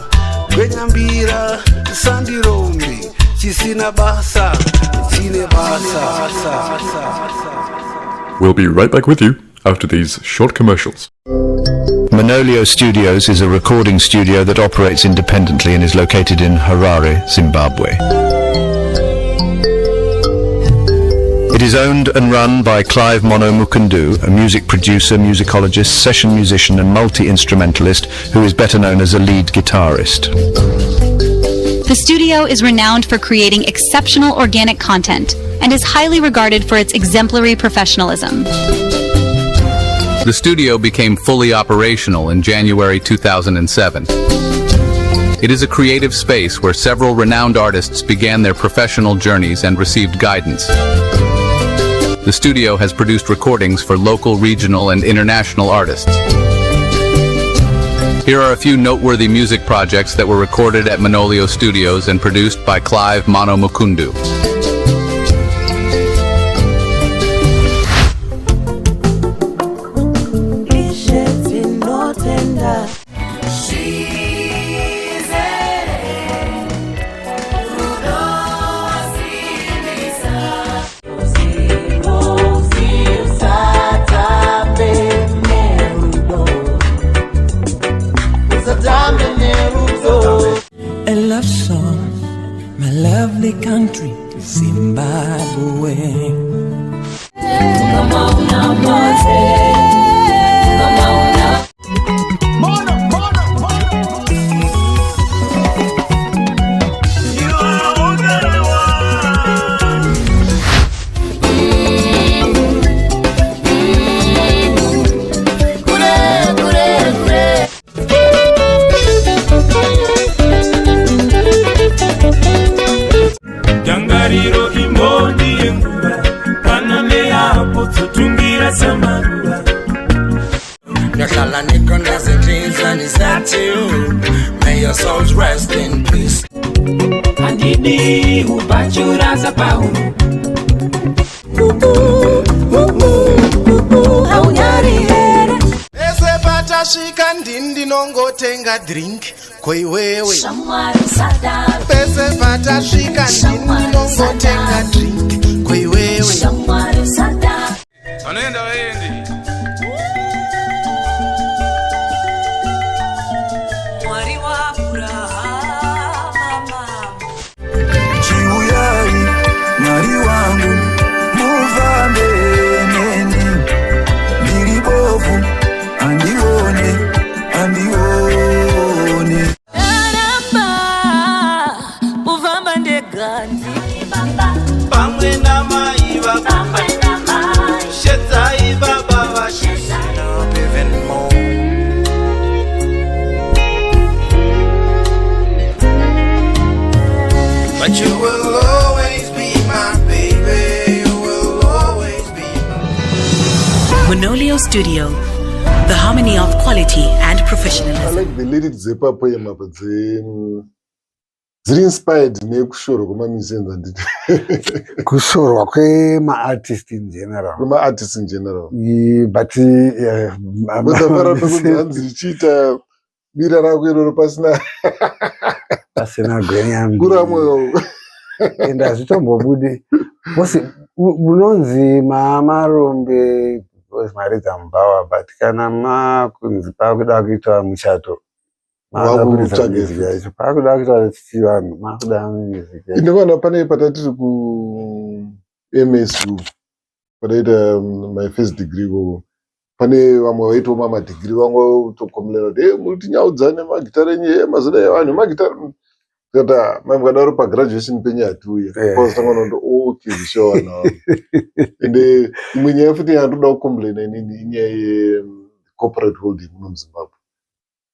Gwenyambira sandirombe chisina basa chine basa. We'll be right back with you after these short commercials. Manolio Studios is a recording studio that operates independently and is located in Harare, Zimbabwe. It is owned and run by Clive Mono Mukundu, a music producer, musicologist, session musician and multi-instrumentalist who is better known as a lead guitarist. The studio is renowned for creating exceptional organic content and is highly regarded for its exemplary professionalism. The studio became fully operational in January 2007. It is a creative space where several renowned artists began their professional journeys and received guidance. The studio has produced recordings for local, regional, and international artists. Here are a few noteworthy music projects that were recorded at Manolio Studios and produced by Clive Mono Mukundu. A love song, my lovely country, Zimbabwe. Dangariro imboni yenguva Paname hapo tutungira samaruva Nyakala niko naze dreams and is that you May your souls rest in peace Andini ubachura za paunu Haunyari hera Ese pata shika ndindi nongo tenga drink Koi wewe Shamwari sada Pese pata shika ndindi nongo tenga drink Koi wewe Shamwari sada Anenda wendi Mwari wa furaha mama Chiuyai, mwari wangu, muvambe neni Nilibovu, andione, andione Muvamba ndegani Pamwe na maiva Shetai baba washishi Up even more But you will always be my baby. You will always be my Manolio Studio, the harmony of quality and professionalism. I like the lyrics zepapoema but ziri inspired nekushorwa kwemamisens anditi kushorwa kwema-artist in general. Kwema-artist in general. But Mutafara pekuti hanzi richiita bira rako iroro pasina gwenya kura mwoyo ende hazvitombobudi posi munonzi Marombe mari dzamubhawa but kana makunzi pakuda kuitwa muchato pakuda kuitwa chivanhu makuda music ndinoona pane patatiri ku-MS padaita my first degree koko pane vamwe vaitawo mamadhigiri vamwe utokomelela kuti muti nyaudzane magitara enye mazina evanhu magitara kata maimukadaro pagraduation penyu hatiuya pazotangonondo okizvishawana ende imwe nyaya futi yandoda kukomplaina inini inyaya yecorporate holding muno muzimbabwe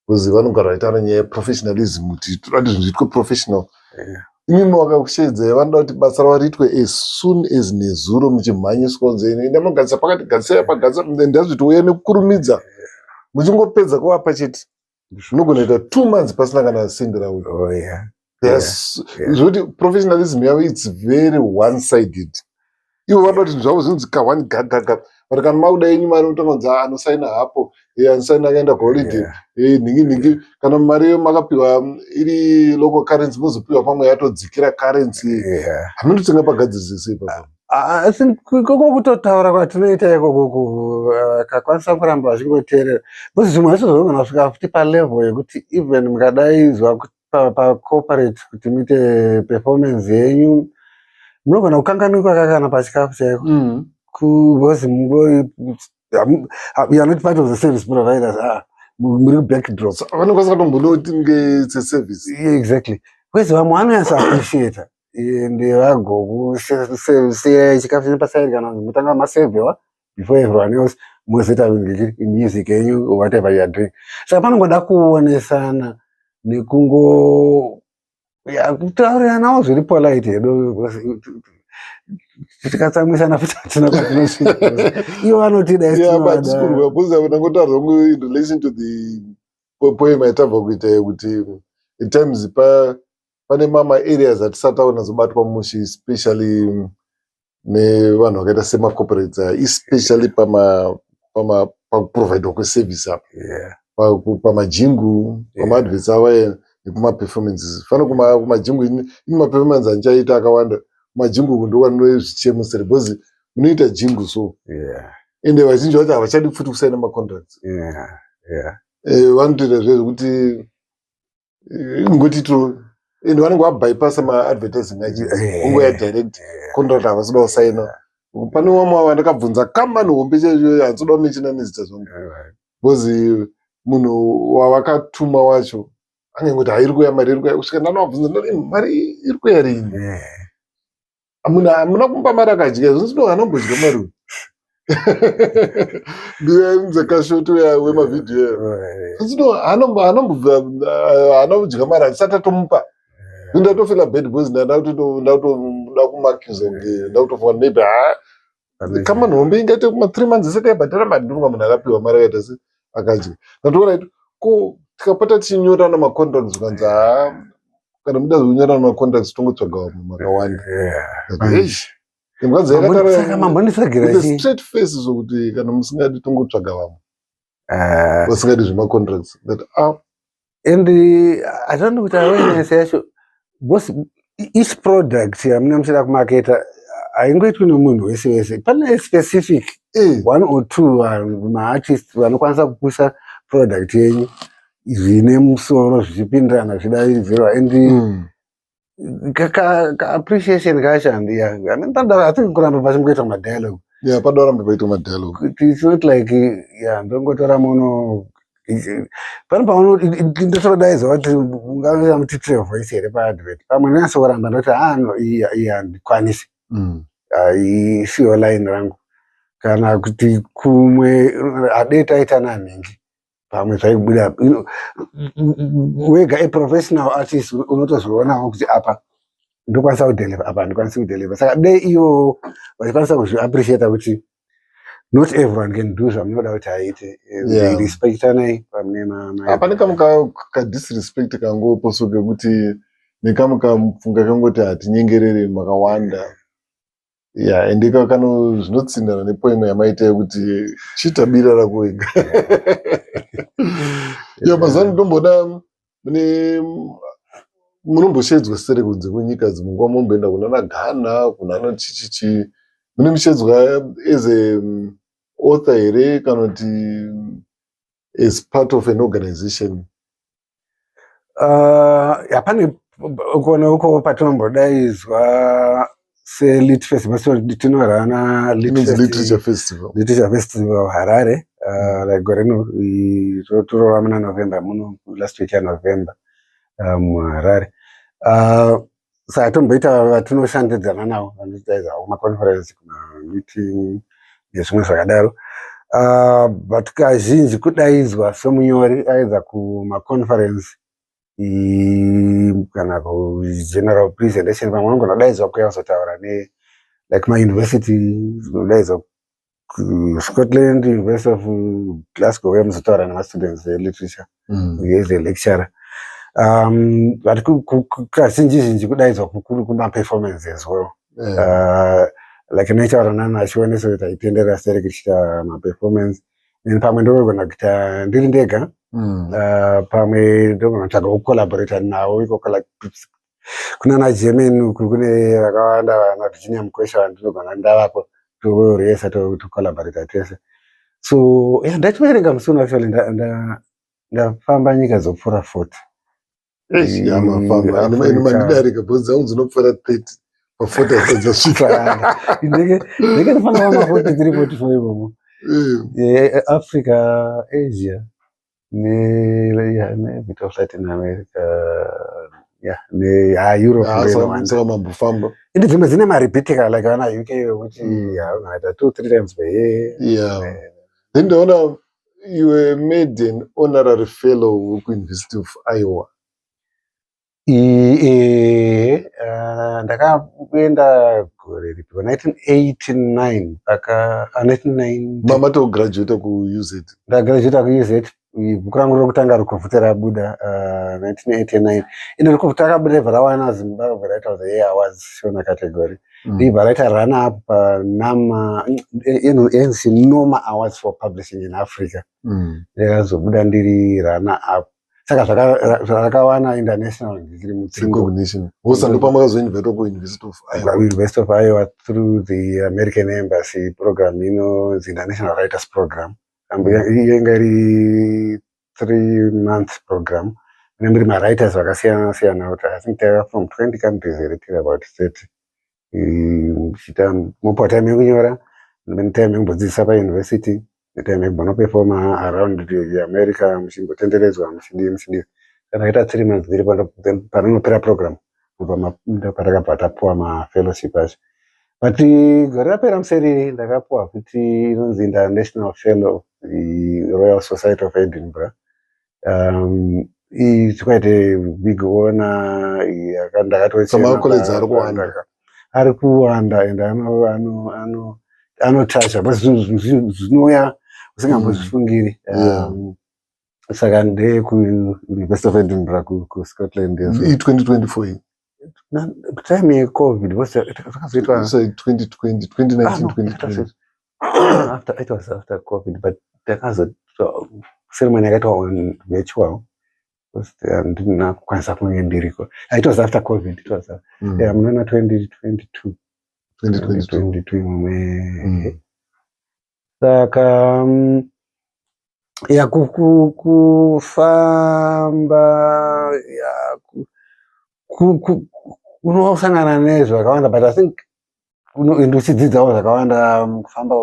because vanogara vaitaura nyaya yeprofessionalism kuti toda kuti zvinhu zviitwe professional imimi vakakushedza vanoda kuti basa ravo riitwe as soon as nezuro muchimhanyiswa nzeni enda magadzisa pakati gadzisai pagadzisa ndazvitouya nekukurumidza muchingopedza kuvapa chete zvinogona kuita 2 months pasina kana sendi rauya zvokuti professionalism yavo its very one-sided ivo vanoda kuti zvavo zvinonzi kahwani gagaga but kana makuda yenyu mari unotongonzi anosaina hapo anosaina akaenda kuholiday nhingi kana mari makapiwa iri local currency mozopiwa pamwe yatodzikira currency hamundotenga pagadzirisei koko kutotaura kwatinoita ikoko kakwanisa kuramba vachingoteerera bcause zvimwe zvacho zvogona kusvika futi palevel yekuti even mukadaizwa pacorporate kuti muite performance yenyu munogona kukanganikwa kakana pachikafu chaiko because you are not part of the service providers. Muri backdrop vanokwanisa kutombonoti ngeseservice. Exactly. Kwezi vamwe vanonyasa appreciate ende vagokusea chikafu chine pasairi kana kuti mutanga masevhewa before everyone else mozeta music yenyu or whatever you are doing. Saka panongoda kuonesana nekungo kutauriranawo zviri polite hedo tikatsamwisana futi hatina kwatinosvika ivo vanotida but sikurwa bhozi vanangotaura kunge in relation to the poem aitabva kuita kuti at times pane mama areas atisataona zobatwa mushi, especially nevanhu vakaita semacorporates, especially pakuprovidwa kweservice apa pamajingu pamaadverts ava nekumaperformances. Fano kumajingu ini maperformance andichaita akawanda majingu ndokwanozvichemusere bhozi munoita jingu so ende vazhinji vacho havachadi futi kusaina macontracts. Vanotoita zvezvekuti ngotitiro ende vanenge vabypassa maadvertising achiungoya direct contract havasida kusaina. Pane vamwe vandakabvunza kamani hombe chaizvo hanzodawo mechina nezita zvonge bhozi munhu wavakatuma wacho angengoti hairi kuya mari iri kuya kusvika ndanovabvunza mari iri kuya rini hamuna kumba mari akadya zvinosido anombodya mari ndiyenzekashoto wemavhidhiyo zvinosido anombodya mari hatisati atomupa ndatofila bad boys ndakuda kumakuza ndakutofunga maybe kama nhombe ingaite kuma3 months isati yabhadhara mari ndinonga munhu akapiwa mari akaita se akadya. Ndatoona kuti ko tikapota tichinyorana macontracts ukanzi kana muda zvinyorana macontracts tongotsvaga vamwe makawanda straight face zvokuti kana musingadi tongotsvaga vamwe vasingadi zvemacontracts that and atandi kuti awareness yacho because each product yamunamusira kumaketa haingoitwi nemunhu wese wese. Pane specific 1 or 2 maartist vanokwanisa kupusha product yenyu zvine musoro zvichipindirana zvidairidzirwa and appreciation kashandiya hatiri kuramba pachingoita madialogue padarambe paita madialogue. It's not like ndongotora muno pane pauno ndotodaiza kuti ungaita mutitire voice here paadvert pamwe nase kuramba ndoti iyi handikwanisi isiyo line rangu kana kuti kumwe hadei taita nanhingi pamwe zvaikubuda wega professional artist unotozvionawo kuti apa ndokwanisa kudeliver apa ndikwanisi kudeliver. Saka dei ivo vachikwanisa kuzviappreciata kuti not everyone can do zvamunoda kuti aite respectanai pamwe pane kamwe kadisrespect kangoposo kekuti nekamwe kamufunga kangoti hatinyengerere makawanda ende kakano zvinotsindana nepoema yamaita yekuti chita bira rako wega. Mazano ndomboda munomboshedzwa sere kunze kwenyika dzimwe nguva momboenda kunana Ghana kunana chichichi mune mushedzwa as a author here kana kuti as part of an organization? Pane ukona uko patinombodaizwa seLit Festival tinorana Literature Festival Harare like gore rino torora muna November muno last week ya November Harare. Saka tomboita vatinoshandidzana navo vanoitaidza maconference kuma meeting nezvimwe zvakadaro. But kazhinji kudaidzwa somunyori aidza kumaconference kana kugeneral presentation pamwe anogona daidzwa kuya kuzotaura ne like mauniversity daidzwa Scotland University of Glasgow uya muzotaura nemastudents eliterature as a lecturer. But kazhinji kudaidzwa kukuru kumaperformance as well. Like naitaura nani achionesa kuti aitenderera sere kuchita maperformance pamwe ndogona kuita ndiri ndega pamwe ndogona kutsvaga kucollaborata navo iko kunana German kune vakawanda vana Virginia Mukwesha vandinogona ndavako toreesa tocollaborata tese. So ndachiverenga musono actually ndafamba nyika dzopfuura 40. Mandidarika bvudza unzi unopfuura 30 40 hadzasvika. Ndenge ndofana kuva 43 44 imomo. Africa, Asia, bit of Latin America, Europe. Saka mambofamba. Indi dzimwe dzine maripitika like vana UK wekuti unoita 2-3 times per year. Yeah. Then ndaona you were made an honorary fellow kuUniversity of Iowa. Ndakaenda gore ripi 1989 paka 1990. Mama to graduate kuUZ. Ndagraduate kuUZ. Bhuku rangu rokutanga rukuvhute rabuda 1989. Ino rukuvhute rakabuda ibva rawana Zimbabwe Writer of the Year Awards shona category. Ndibva raita run up Noma Awards for Publishing in Africa. Ndakazobuda ndiri run up. Saka zvakawana international ndiri recognition. Wosandopa makazoinvite kuUniversity of Iowa. University of Iowa through the American Embassy program, the International Writers Program. Yenga iri 3-month program. Remember my writers vakasiyana siyana. I think they are from 20 countries till about 30. Mupo time yekunyora, time yekudzidzisa pauniversity, time yekuperforma around America, muchimbotenderedzwa muchidii. Ndakaita 3 months ndiri panopera program. Ndopakabva tapuwa mafellowship acho. But gore rapera museri ndakapuwa futi inonzi International Fellow the Royal Society of Edinburgh. It's quite a big honor. Some colleagues are kuwanda and anotasha but zvinoya usingambozvifungiri. Saka ndeye kuUniversity of Edinburgh kuScotland. 2024 time yeCovid zvakazoitwa 2020 2019 after it was after COVID, but takazoitwa ceremony yakaitwa on virtual because ndina kukwanisa kunge ndiriko. It was after COVID. It was muna 2022 saka kufamba unosangana nezvakawanda, but I think uchidzidzawo zvakawanda kufamba,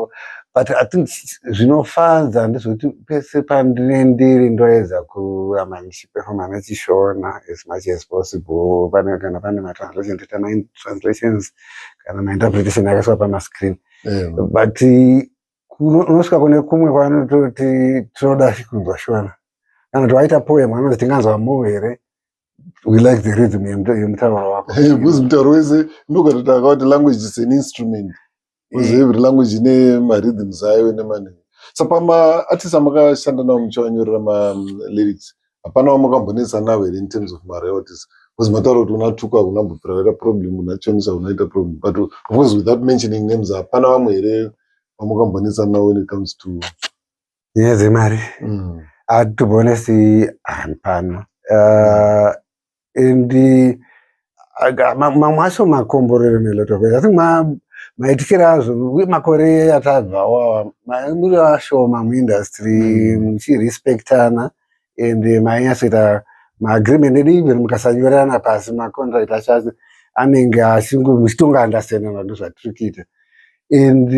but I think zvinofadza ndezvekuti pese pandiri ndoedza kuramba ndichiperforma ndichishona as much as possible. Kana pane matranslation ndoita translations kana mainterpretation yakaiswa pamascreen. But unosvika kune kumwe kwaanototi tinoda kunzwashona. Kana kuti waita poem anonzi tinganzwa mo here. We like the rhythm yemutauro wako. Because mutauro wese ndokutota kuti language is an instrument. Because every language ine marhythms ayo nemanini. Saka artists amakashanda nawo muchivanyorera lyrics, hapana wamakambonetsa nawo in terms of royalties. Because matauro kuti unatuka unambopfira problem, unachonisa unaita problem. But of course without mentioning names, hapana vamwe here wamakambonetsa nawo when it comes to nyaya dzemari. To be honest, hapana. Mamwe acho makomborero nelotokwe. I think maitikira azvo makore atabvawo muri ashoma muindustry muchirespectana and mainyasoita maagreement even mukasanyorana pasi macontract acho anenge muchitonga understandana ndozvatiri kuita. And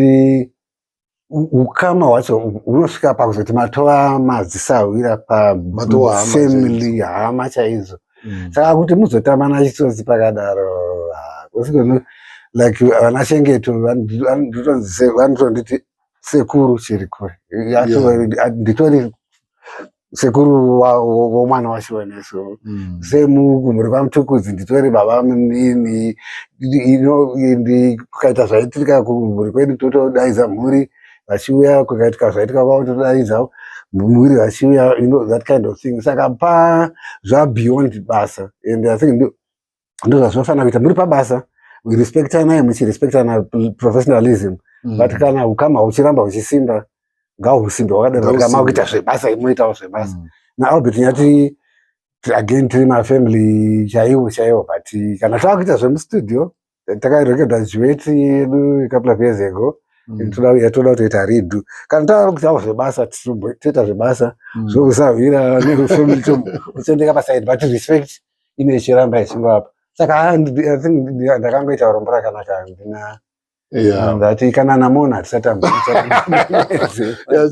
ukama hwacho hunosvika pakuzoti matova madzisawira pafamily hama chaizvo. Saka kuti muzotamana chitsotsi pakadaro like vana Chengeto vanotonditi sekuru chiri kure. Nditori sekuru womwana wachiwaneso. Semuri kwaMutukudzi nditori baba munini. Kukaita zvaitika kumhuri kwedu totodaidza mhuri vachiuya, kukaitika zvaitika kwavo totodaidzawo mhuri vachiuya, that kind of thing. Saka beyond basa, and I think ndozvazvinofana kuita muri pabasa. We respectana, muchirespectana professionalism. But kana ukama uchiramba uchisimba, ngahusimbe wakadaro kama kuita zvebasa imoitawo zvebasa. Albert nyati again tiri mafamily chaiwo, but kana tavakuita zvemustudio, takaregraduate yedu a couple of years ago, toda kutoita redo. Kana tavakuitawo zvebasa, toita zvebasa, zvokusahwira nefamily uchendeka pasaidi, but respect ine chiramba ichingapa. Saka I think ndakangoita urombo rakanaka ndina ndati kana namona tisatamba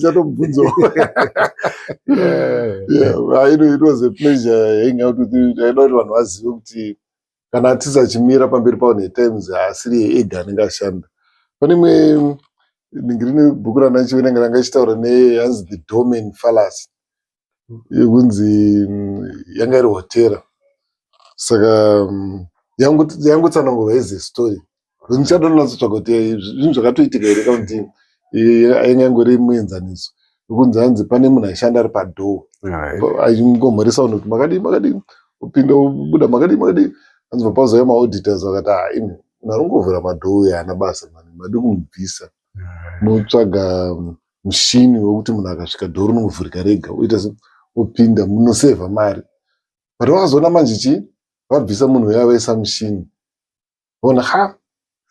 chatomubvunzo. It was a pleasure hanging out with you. I don't want to ask you kuti kana atisi achimira pamberi pavo netimes asiri ega anenge ashanda. Pane imwe ndingirine bhuku randachiverenga ranga ichitaura nehanzi the domain fallacy yekunzi yanga iri hotera. Saka yangotsanangurwa as a story. Ndichada nazotsvaga kuti zvinhu zvakatoitika here kana kuti ainge angori muenzaniso wekunzi hanzi pane munhu aishanda ari padhoo achingomhoresa vanhu kuti makadii upinda ubuda makadii hanzi mapazauya maauditors vakati imi munhu ari kungovhura madhoo uyo haana basa madi kumubvisa motsvaga mushini wekuti munhu akasvika dhoo rinovhurika rega uita upinda munosevha mari but wakazoona manje vabvisa munhu uya vaisa mushini ona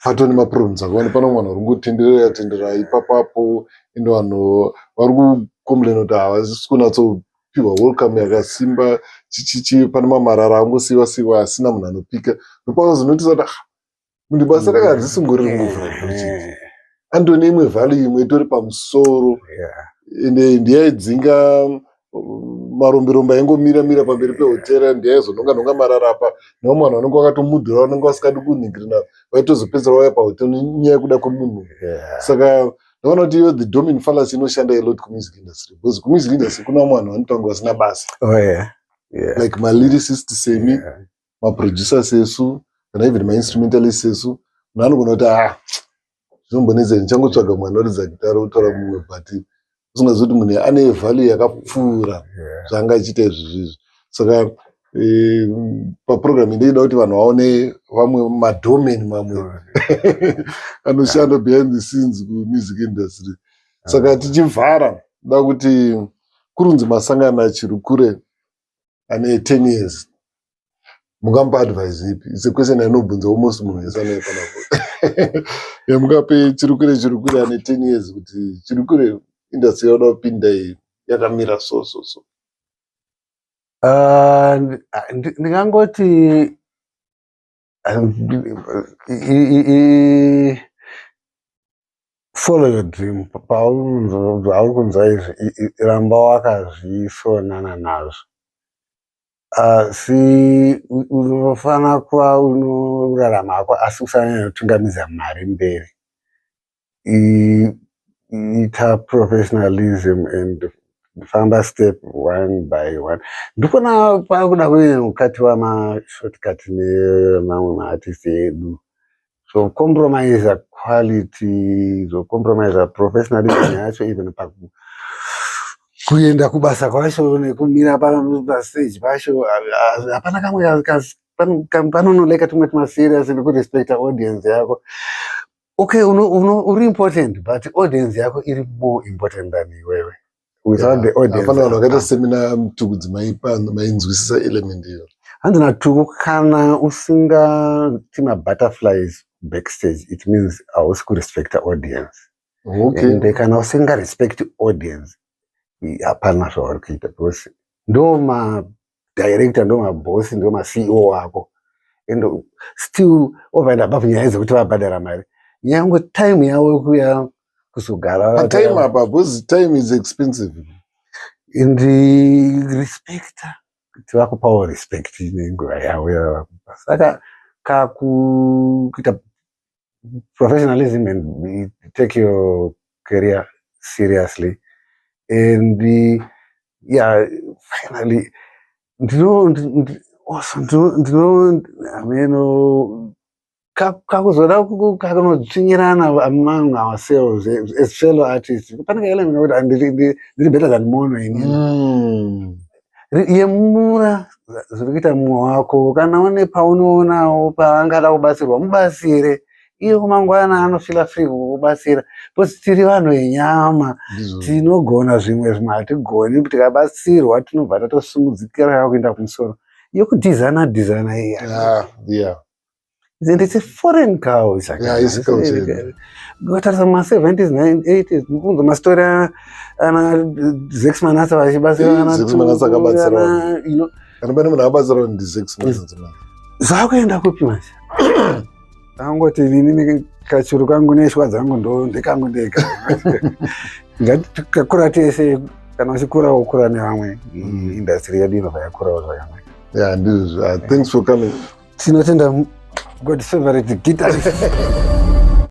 patoni maproblems akaona pano mwana uri kungotenderera ipapapo ende vanhu vari kukomplaina kuti havasi kunatsopiwa welcome yakasimba pane mamarara angosiiwa asina munhu anopika ndopakazonotisa kuti munhu basa rake harisingori rimovhura dhoo andoni imwe vhali imwe itori pamusoro ende ndiyaidzinga maromberombe aingomira pamberi pehotera ndiyaizononga marara apa neumwana vanenge vakatomudhura vanenge vasikadi kuningirina vaitozopedzera vauya pahotera nenyaya yekuda kwemunhu. Saka ndaona kuti the domain fallacy inoshanda a lot kumusic industry because kumusic industry kuna vamwe vanhu vanotanga vasina basa like malyricist semi maproducers esu kana even mainstrumentalist esu munhu anogona kuti zvinombonetsa ndichangotsvaga mwana uridza gitara otora mumwe but usingazivi kuti munhu ane value yakapfuura zvaanga achiita izvizvi. Saka paprogram ndeida kuti vanhu vaone vamwe madomain mamwe anoshanda behind the scenes kumusic industry. Saka tichivhara da kuti kurunzi masangano achiri kure ane 10 years mungamupa advice ipi? It's a question ainobvunza almost munhu wese anaye panapo. Yamungape chiri kure ane 10 years kuti chiri kure industry yaoda kupinda yakamira so ndingangoti follow your dream. Pauri kunzwa izvi ramba wakazvisonana nazvo. Si unofana kuva unorarama hako asi usanyanya kutungamidza mari mberi. Ita professionalism and famba step one by one. Ndikona pakuda kuine mukati wamashortcut nemamwe maartist edu. So compromise quality, so compromise professionalism yacho even kuenda kubasa kwacho nekumira pastage pacho hapana kamwe panonoleka tumwe tumaserious nekurespecta audience yako. Okay, uri important, but audience yako iri more important than iwewe. Without the audience. Hapana vanhu vakaita semina mutugudzi mainzwisisa element iyo. Handina tuku kana usingati mabutterflies backstage, it means hausi kurespecta audience. Okay. And kana usinga respect audience, hapana zvauri kuita because ndo director, ndo boss, ndo CEO wako. And still over and above nyaya dzekuti vabhadhara mari. Yangu time yawe kuya kusugara. Time apa because time is expensive. In the respect, tivakupawo respect nenguva yawe. Saka kakuita professionalism and take your career seriously. And finally, kakuzoda kakunotsvinyirana among ourselves as fellow artists. Panaka element kuti ndiri better than mono inini. Yemura zviri kuita mumwe wako kana une paunoonawo paangada kubatsirwa mubatsire. Iyo kumangwana anofila free kubatsira. Because tiri vanhu venyama, tinogona zvimwe hatigoni, kuti tikabatsirwa tinobva tatosimudzikira kuenda kumusoro. Designer yeah. And it's a foreign cow. It's a culture. Got some 70s, 80s. The mastoria and Zex Manasa, Zex Manasa, you know. And when I was around the 6 months. Zvakuenda kupi manje? Angoti nini kachuru kangu neshwa dzangu ndo ndekangu ndega. Ngati kakura tese kana uchikura ukura nevamwe industry yedu inobva yakurawo zvakanaka. Yeah, ndizvo. Thanks for coming. Tinotenda God's favorite guitarist.